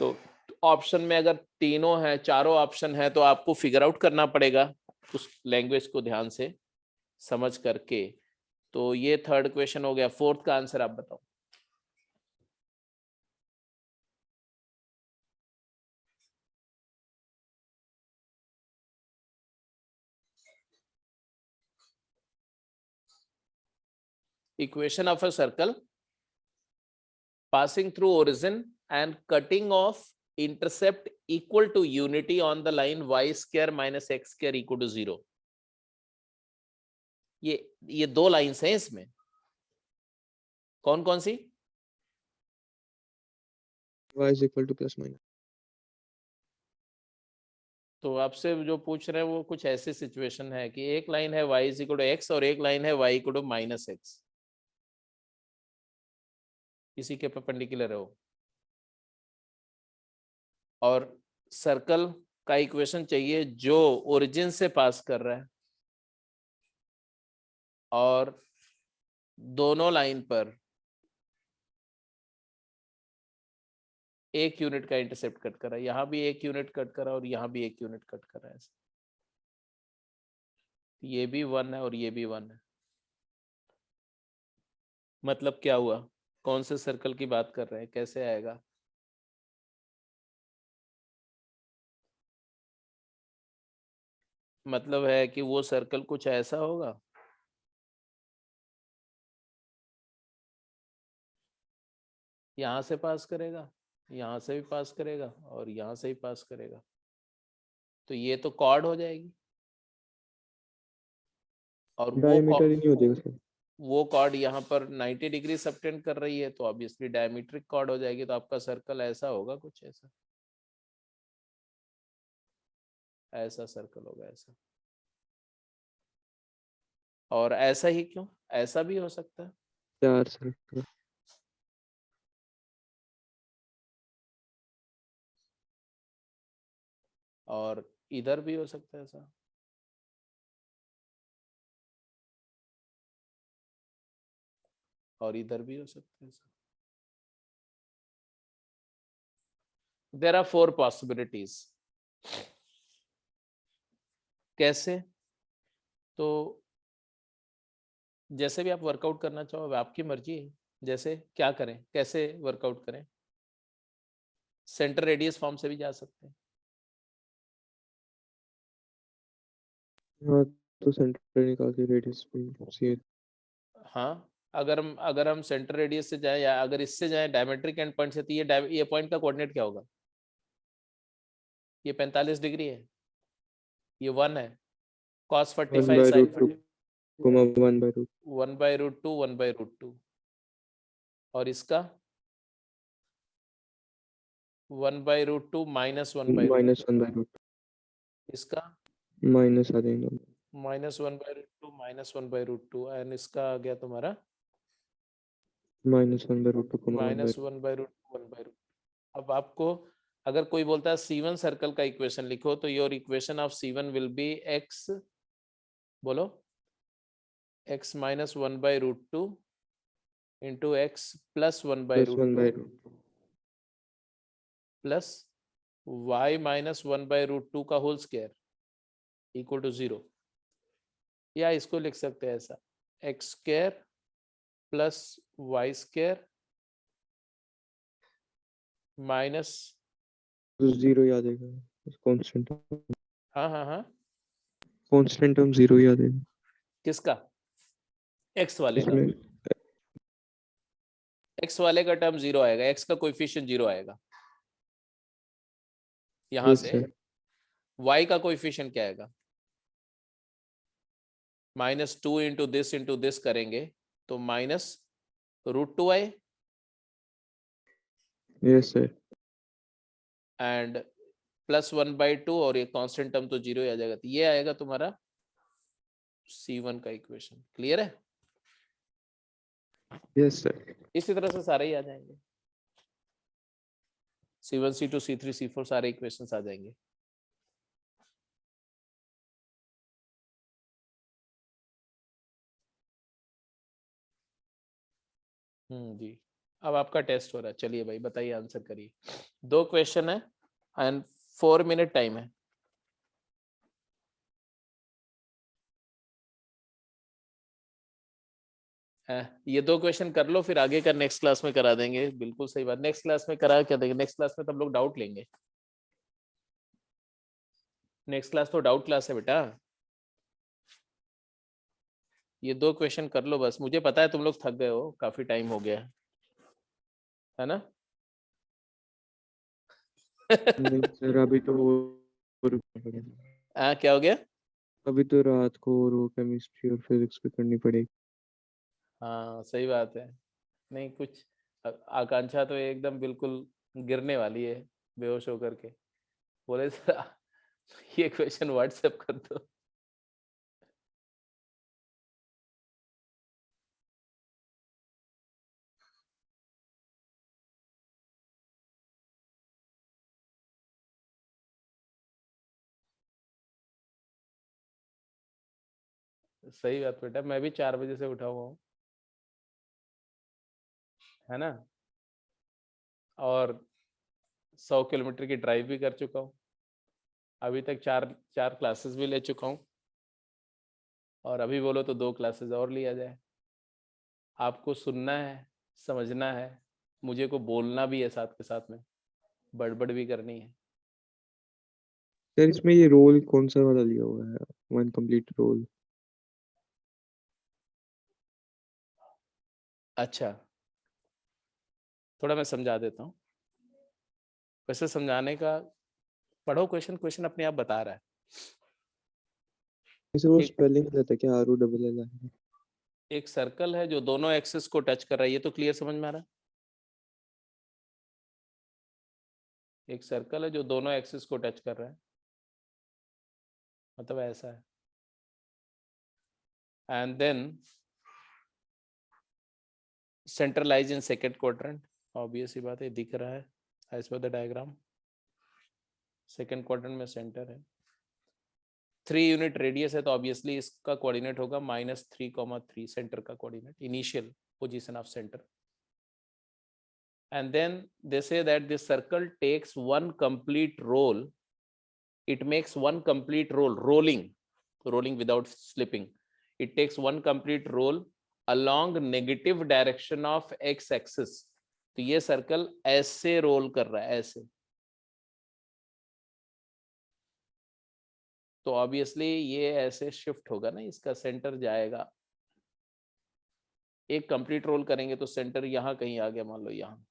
तो ऑप्शन में अगर तीनों है, चारों ऑप्शन है, तो आपको फिगर आउट करना पड़ेगा उस लैंग्वेज को ध्यान से समझ करके। तो ये थर्ड क्वेश्चन हो गया। फोर्थ का आंसर आप बताओ। Equation of a circle passing through origin and cutting off intercept equal to unity on the line y square minus x square equal to 0. ये 2 लाइंस हैं इसमें, कौन कौन सी? y is equal to plus minus। तो आपसे जो पूछ रहे हैं वो कुछ ऐसी सिचुएशन है कि एक लाइन है y is equal to x और एक लाइन है y equal to minus x, इसी के परपेंडिकुलर है वो। और सर्कल का इक्वेशन चाहिए जो ओरिजिन से पास कर रहा है और दोनों लाइन पर एक यूनिट का इंटरसेप्ट कट कर रहा है। यहाँ भी एक यूनिट कट कर रहा है और यहाँ भी एक यूनिट कट कर रहा है। ये भी 1 है और ये भी 1 है। मतलब क्या हुआ? कौन से सर्कल की बात कर रहे हैं? कैसे आएगा? मतलब है कि वो सर्कल कुछ ऐसा होगा, यहाँ से पास करेगा, यहाँ से भी पास करेगा और यहाँ से भी पास करेगा। तो ये तो कॉर्ड हो जाएगी। और डायमीटर ही नहीं हो जाएगा उसका। वो कॉर्ड यहाँ पर 90 डिग्री सबटेंड कर रही है, तो ऑब्वियसली डायमीट्रिक कॉर्ड हो जाएगी। तो आपका सर्कल ऐसा होगा, कुछ ऐसा, ऐसा सर्कल होगा ऐसा। और ऐसा ही क्यों, ऐसा भी हो सकता है। 4 सर्कल। और इधर भी हो सकता है ऐसा, और इधर भी हो सकता है ऐसा। There are 4 possibilities. कैसे? तो जैसे भी आप वर्कआउट करना चाहो, अब आपकी मर्जी है, जैसे क्या करें, कैसे वर्कआउट करें। सेंटर रेडियस फॉर्म से भी जा सकते हैं। हाँ, तो सेंटर निकाल के रेडियस पे हाँ, अगर हम सेंटर रेडियस से जाए या अगर इससे जाए डायमेट्रिक एंड पॉइंट से, तो ये पॉइंट का कोऑर्डिनेट क्या होगा? ये 45 डिग्री है, ये 1 है, cos 45 sin 45, 1/2 1/√2 1/√2, और इसका 1/√2 माइनस 1/√2, -1/2 इसका माइनस आ जाएगा। -1/√2 माइनस 1/√2, एंड इसका आ गया तुम्हारा -1/2 माइनस 1/√2 1/√2। अब आपको अगर कोई बोलता है C1 सर्कल का इक्वेशन लिखो, तो your equation of C1 will be x, बोलो, x minus 1/√2 into x plus 1/√2 plus y minus 1/√2 का होल स्क्वायर इक्वल टू 0। या इसको लिख सकते हैं ऐसा, x square plus y square minus, तो 0 ही आ जाएगा। कांस्टेंट हाँ हाँ हाँ, कांस्टेंट टर्म 0 ही आ जाएगा किसका? x वाले का, इसमें। x वाले का टर्म 0 आएगा, x का कोएफिशिएंट 0 आएगा यहां यस से। सर। y का कोएफिशिएंट क्या आएगा? -2 इंटू दिस करेंगे तो -√2y yes sir. And plus 1/2, और ये कांस्टेंट टर्म तो 0 ही आ जाएगा, तो ये आएगा तुम्हारा C1 का इक्वेशन। क्लियर है? Yes sir. इसी तरह से सारे ही आ जाएंगे, C1 C2 C3 C4 सारे इक्वेशंस आ जाएंगे। जी, अब आपका टेस्ट हो रहा है। चलिए भाई बताइए, आंसर करिए। 2 क्वेश्चन है एंड 4 मिनट टाइम है। ये 2 क्वेश्चन कर लो, फिर आगे का नेक्स्ट क्लास में करा देंगे। बिल्कुल सही बात, नेक्स्ट क्लास में करा क्या देंगे? नेक्स्ट क्लास में तब लोग डाउट लेंगे। नेक्स्ट क्लास तो डाउट क्लास है बेटा। ये 2 क्वेश्चन कर लो बस। मुझे पता है तुम लोग थक गए हो, काफी टाइम हो गया है ना? नहीं सर, अभी तो वो क्या हो गया? अभी तो रात को और वो केमिस्ट्री और फिजिक्स भी करनी पड़ेगी। हाँ सही बात है। नहीं कुछ आकांक्षा तो एकदम बिल्कुल गिरने वाली है बेहोश होकर के। बोले सर ये क्वेश्चन व्हाट्सएप कर दो। सही बात बेटा, मैं भी 4 बजे से उठा हुआ हूँ, है ना? और 100 किलोमीटर की ड्राइव भी कर चुका हूँ। अभी तक चार क्लासेस भी ले चुका हूँ, और अभी बोलो तो 2 क्लासेस और लिया जाए। आपको सुनना है, समझना है, मुझे को बोलना भी है साथ के साथ में, बड़बड़ भी करनी है। सर इसमें ये रोल कौन सा वाला लिया हुआ है? One complete roll. अच्छा, थोड़ा मैं समझा देता हूँ। वैसे समझाने का, पढ़ो क्वेश्चन, क्वेश्चन अपने आप बता रहा है। इसे वो एक स्पेलिंग रहता है क्या? ROLL है। एक सर्कल है जो दोनों एक्सिस को टच कर रहा है, ये तो क्लियर समझ में आ रहा है? एक सर्कल है जो दोनों एक्सिस को टच कर रहा है, मतलब ऐसा है। And then center lies in second quadrant, obvious ही बात है, दिख रहा है as per the diagram. Second quadrant में center है, 3 यूनिट रेडियस है, तो ऑब्वियसली इसका कोऑर्डिनेट होगा -3,3, सेंटर का coordinate, initial position of centre. And then they say that this circle takes one complete roll. It makes one complete roll, rolling without slipping. It takes one complete roll along negative direction of x-axis. तो ये circle ऐसे role कर रहा है, ऐसे. तो obviously ये ऐसे शिफ्ट होगा ना, इसका सेंटर जाएगा. एक कंप्लीट रोल करेंगे तो सेंटर यहाँ कहीं आ गया, मान लो यहाँ.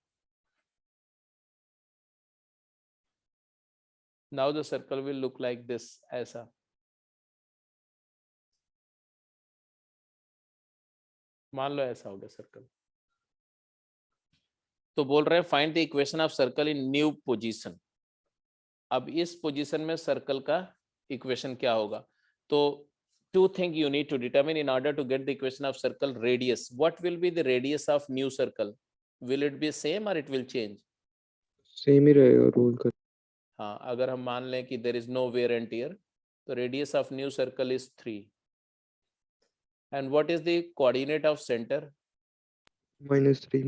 Now the circle will look like this, ऐसा. मान लो ऐसा हो गया सर्कल. तो बोल रहे हैं find the equation of circle in new position. अब इस पोजीशन में सर्कल का इक्वेशन क्या होगा? तो two things you need to determine in order to get the equation of circle. Radius. What will be the radius of new circle? Will it be same or it will change? Same ही रहेगा roll कर. हाँ, अगर हम मान लें कि there is no wear and tear, तो radius of new circle is 3. And what is the coordinate of center? -3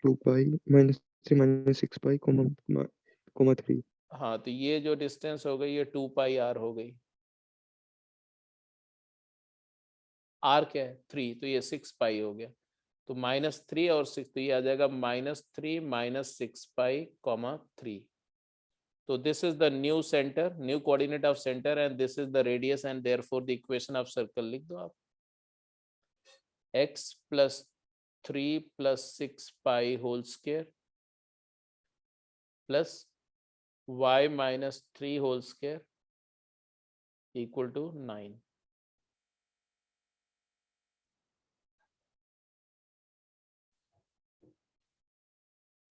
-2 pi -3 -6 pi comma 3. हाँ, तो ये जो डिस्टेंस हो गई ये 2 पाई r हो गई. r क्या है? 3, तो ये 6 पाई हो गया. तो -3 और 6, तो ये आ जाएगा -3 - 6 पाई, 3. So this is the new center, new coordinate of center, and this is the radius, and therefore the equation of circle लिख दो आप. X plus 3 plus 6 pi whole square plus y minus 3 whole square equal to 9.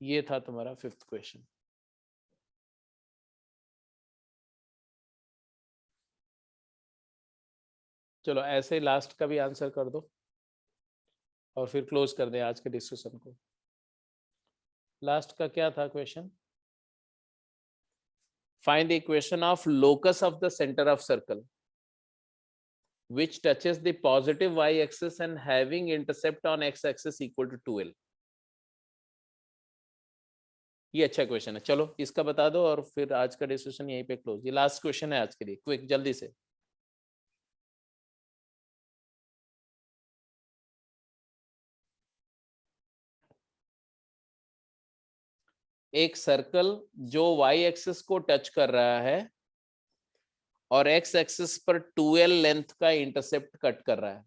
ये था तुम्हारा 5th question. चलो ऐसे last का भी आंसर कर दो और फिर क्लोज कर दें आज के डिस्कशन को. लास्ट का क्या था question? Find the equation of locus of the centre of circle which touches the positive y axis and having intercept on x axis equal to 2l. ये अच्छा क्वेश्चन है. चलो इसका बता दो और फिर आज का डिस्कशन यहीं पे क्लोज. ये लास्ट क्वेश्चन है आज के लिए. क्विक, जल्दी से. एक सर्कल जो y एक्सिस को टच कर रहा है और x एक्सिस पर 2l लेंथ का इंटरसेप्ट कट कर रहा है.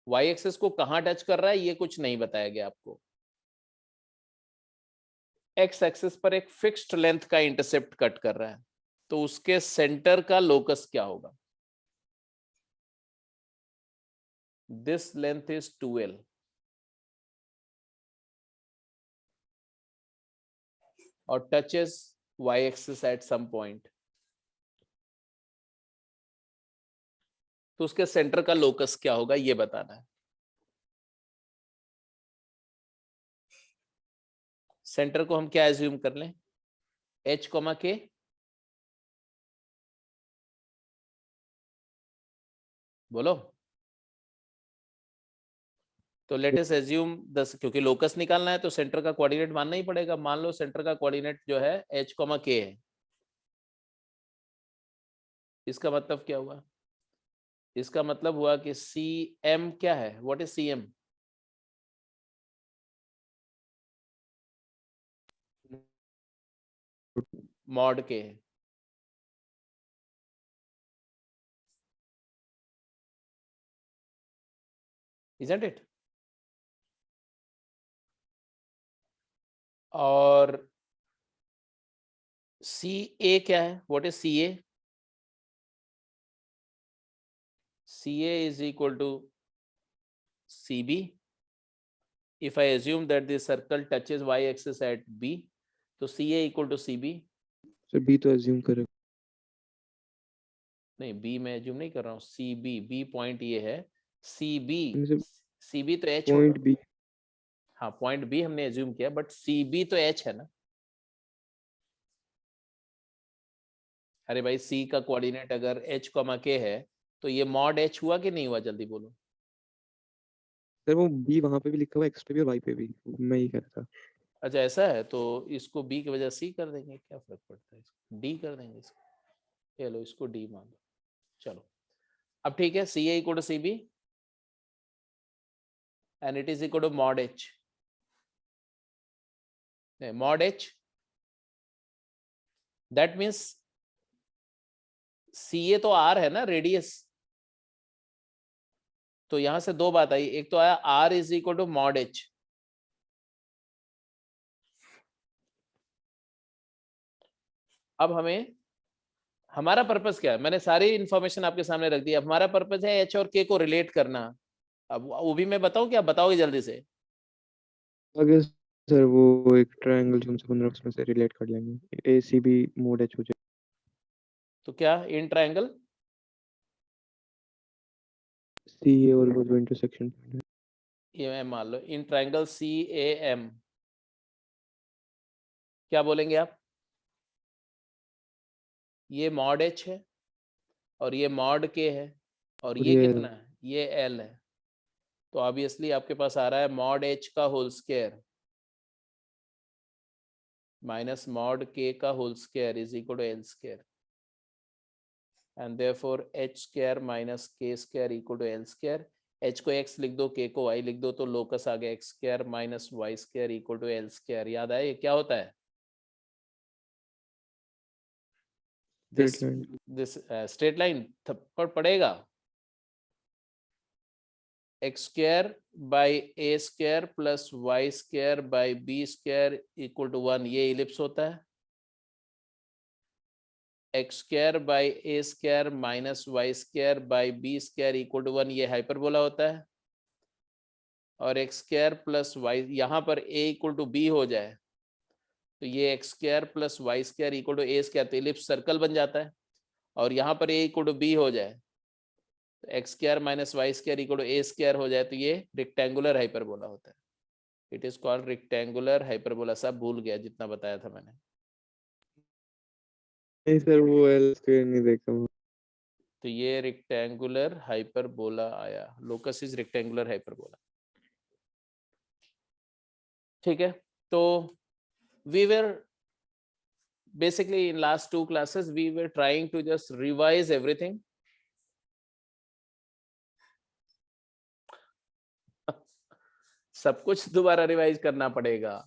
y एक्सिस को कहां टच कर रहा है ये कुछ नहीं बताया गया आपको. x एक्सिस पर एक फिक्स्ड लेंथ का इंटरसेप्ट कट कर रहा है, तो उसके सेंटर का लोकस क्या होगा? दिस लेंथ इज 2l और touches y axis at some point. तो उसके सेंटर का लोकस क्या होगा ये बताना है. सेंटर को हम क्या एज्यूम कर लें? h, k. बोलो. तो लेट अस एज्यूम 10, क्योंकि लोकस निकालना है तो सेंटर का कोऑर्डिनेट मानना ही पड़ेगा. मान लो सेंटर का कोऑर्डिनेट जो है h, k है. इसका मतलब क्या हुआ? इसका मतलब हुआ कि CM क्या है? What is CM? Mod k है. Isn't it? और CA क्या है? What is CA? CA is equal to CB. If I assume that the circle touches y-axis at B, तो CA equal to CB. Sir B तो assume करें. नहीं, B मैं assume नहीं कर रहा हूँ. CB, B पॉइंट ये है. CB, सी बी तो एच पॉइंट बी। हाँ पॉइंट बी हमने एज्यूम किया, बट सी बी तो एच है ना। अरे भाई सी का कोऑर्डिनेट अगर एच कॉमा के है तो ये मॉड एच हुआ कि नहीं हुआ, जल्दी बोलो। सर वो बी वहां पे भी लिखा हुआ, एक्स पे भी और वाई पे भी, मैं ही कह रहा था। अच्छा ऐसा है, तो इसको बी की वजह सी कर देंगे, क्या फर्क पड़ता है, इसको डी कर देंगे इसको। चलो इसको डी मान लो। चलो अब ठीक है, c a equal to c b and it is equal to mod h, mod h that means c a तो आर है ना, रेडियस। तो यहां से दो बात आई, एक तो आया r is equal to mod h, अब हमें हमारा पर्पस क्या है, मैंने सारी इंफॉर्मेशन आपके सामने रख दी। अब हमारा पर्पस है एच और के को रिलेट करना। अब वो भी मैं बताऊं क्या, बताओगे जल्दी से। आगे सर वो एक ट्रायंगल जो हमसे बन रहा है उसमें से रिलेट कर लेंगे, ए सी बी मोड एच हो जाए। तो क्या इन ट्रायंगल सी ए और वो जो इंटरसेक्शन पॉइंट है, ये मैं मान लो in triangle C A M, क्या बोलेंगे आप, ये मॉड एच है और ये मॉड के है और और ये ये कितना है, ये एल है। तो ऑब्वियसली आपके पास आ रहा है मॉड एच का whole square minus mod k का whole square is equal to l square, and therefore h square minus k square equal to l square. H को एक्स लिख दो, के को वाई लिख दो, तो लोकस आ गया x square minus y square equal to l square. याद आया ये क्या होता है, दिस दिस स्ट्रेट लाइन थप्पड़ पड़ेगा, x square by a square plus y square by b square equal to 1, ये इलिप्स होता है। X square by a square minus y square by b square equal to 1, ये hyperbola होता है। और x square plus Y, यहाँ पर ए equal to be हो जाए तो ये x square plus y square equal to a square, तो इलिप्स सर्कल बन जाता है। और यहाँ पर ए इक्वल टू बी हो जाए तो x square minus y square equal to a square हो जाए, तो ये रेक्टेंगुलर हाइपरबोला होता है। It is called rectangular hyperbola. सब भूल गया जितना बताया था मैंने। नहीं सर वो एल स्क्वायर नहीं देखा मैं। तो ये रेक्टेंगुलर हाइपरबोला आया, लोकस इज रेक्टेंगुलर हाइपरबोला। ठीक है, तो we were basically in last two classes we were trying to just revise everything. सब कुछ दोबारा रिवाइज करना पड़ेगा,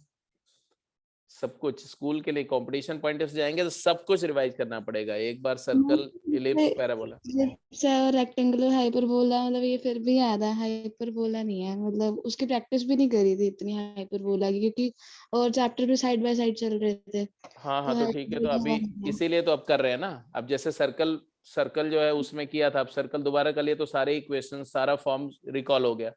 सब कुछ स्कूल के लिए कंपटीशन पॉइंट से जाएंगे तो सब कुछ रिवाइज करना पड़ेगा। एक बार सर्कल, इलिप्स, पैराबोला। और रेक्टेंगुलर हाइपरबोला मतलब ये फिर भी याद है, हाइपरबोला नहीं है, मतलब उसकी प्रैक्टिस भी नहीं करी थी इतनी हाइपरबोला की, क्योंकि और चैप्टर भी साइड बाय साइड चल रहे थे। हाँ तो ठीक है, तो अभी इसीलिए तो अब कर रहे हैं ना। अब जैसे सर्कल सर्कल जो है उसमें किया था, अब सर्कल दोबारा कर लिए तो सारे इक्वेशन सारा फॉर्म रिकॉल हो गया।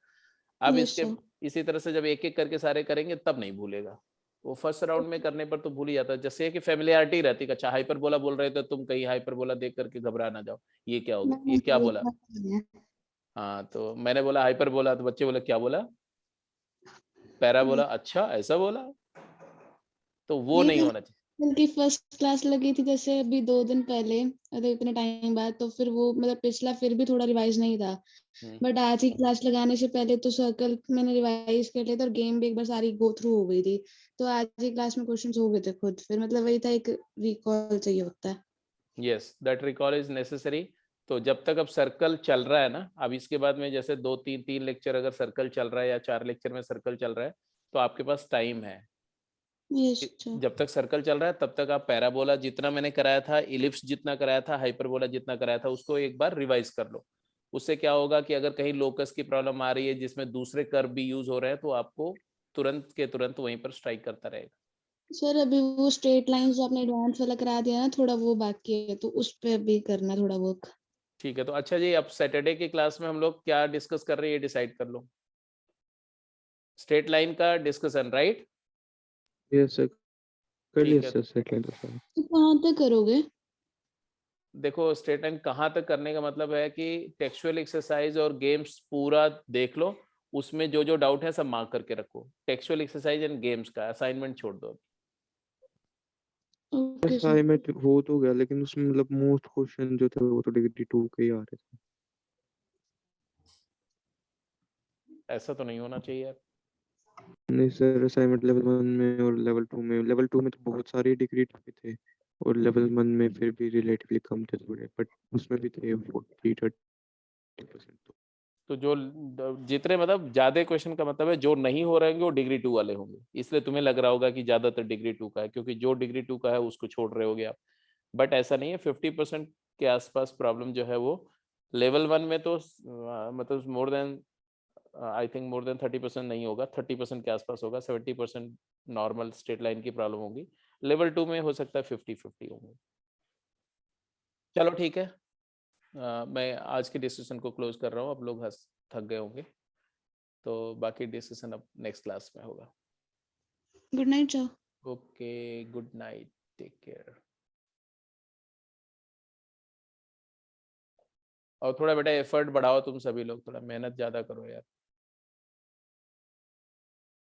अब इसके इसी तरह से जब एक एक करके सारे करेंगे तब नहीं भूलेगा। वो फर्स्ट राउंड में करने पर तो भूल ही जाता है। जैसे कि फेमिलियरिटी रहती है, अच्छा हाइपरबोला बोल रहे थे तुम, कहीं हाइपरबोला देख करके घबरा ना जाओ, ये क्या हो गया, ये क्या बोला। हाँ तो मैंने बोला हाइपरबोला, तो बच्चे बोले क्या बोला, पैराबोला, अच्छा ऐसा बोला, तो वो नहीं होना चाहिए। बल्कि फर्स्ट क्लास लगी थी जैसे अभी 2 दिन पहले, मतलब इतने टाइम बाद, तो फिर वो मतलब पिछला फिर भी थोड़ा रिवाइज नहीं था, बट आज ही क्लास लगाने से पहले तो सर्कल मैंने रिवाइज कर लिया था और गेम भी एक बार सारी गो थ्रू हो गई थी, तो आज ही क्लास में क्वेश्चंस हो गए थे खुद, फिर मतलब वही था, एक रिकॉल चाहिए होता है। Yes that recall is necessary. तो जब तक अब सर्कल चल रहा है ना, अब इसके बाद में जैसे 2-3 लेक्चर अगर सर्कल चल रहा है या 4 लेक्चर में सर्कल चल रहा है तो आपके पास टाइम है। जब तक सर्कल चल रहा है तब तक आप पैराबोला जितना मैंने कराया था, इलिप्स जितना कराया था, हाइपरबोला जितना कराया था, उसको एक बार रिवाइज कर लो। उससे क्या होगा कि अगर कहीं लोकस की प्रॉब्लम आ रही है जिसमें दूसरे कर्व भी यूज हो रहे हैं तो आपको तुरंत के तुरंत वहीं पर स्ट्राइक करता रहेगा। सर अभी वो स्ट्रेट लाइन जो आपने एडवांस वाला करा दिया ना, थोड़ा वो बाकी है, तो उस पे भी करना थोड़ा वर्क। ठीक है, तो अच्छा जी, अब सैटरडे की क्लास में हम लोग क्या डिस्कस कर रहे हैं ये डिसाइड कर लो। स्ट्रेट लाइन का डिस्कशन, राइट? यस सर, कर लिया ठीक है, सर सेट लाइन तो सर। तो कहाँ तक करोगे? देखो स्ट्रेट लाइन कहाँ तक करने का मतलब है कि टेक्सचुअल एक्सरसाइज और गेम्स पूरा देख लो, उसमें जो जो डाउट है सब मार्क करके रखो। टेक्सचुअल एक्सरसाइज एंड गेम्स का असाइनमेंट छोड़ दो। Okay sir. असाइनमेंट हो तो गया, लेकिन उसमें मतलब मोस्ट क्वेश्चन जो थे वो तो डिग्री 2 के ही आ रहे थे। ऐसा तो नहीं होना चाहिए यार। नहीं सर, असाइनमेंट लेवल 1 में और लेवल 2 में तो बहुत सारे डिग्री के थे, और लेवल 1 में फिर भी रिलेटिवली कम थे थोड़े, बट उसमें भी थे 40-30%। तो जो जितने मतलब ज्यादा क्वेश्चन का मतलब है जो नहीं हो रहे होंगे वो डिग्री 2 वाले होंगे, इसलिए तुम्हें लग रहा होगा कि ज्यादातर डिग्री 2 का है, क्योंकि जो डिग्री 2 का है उसको छोड़ रहे होगे आप। बट ऐसा नहीं है, 50% के आसपास प्रॉब्लम जो है वो लेवल 1 में तो मतलब more than I think more than 30% नहीं होगा, 30% के आसपास होगा, 70% नॉर्मल स्ट्रेट लाइन की प्रॉब्लम होगी। लेवल 2 में हो सकता है 50-50 होंगे। चलो ठीक है, मैं आज के डिस्कशन को क्लोज कर रहा हूँ, अब लोग थक गए होंगे, तो बाकी डिस्कशन अब नेक्स्ट क्लास में होगा। Good night sir. Okay, good night, take care. और थोड़ा बेटा एफर्ट बढ़ाओ, तुम सभी लोग थोड़ा मेहनत ज्यादा करो यार।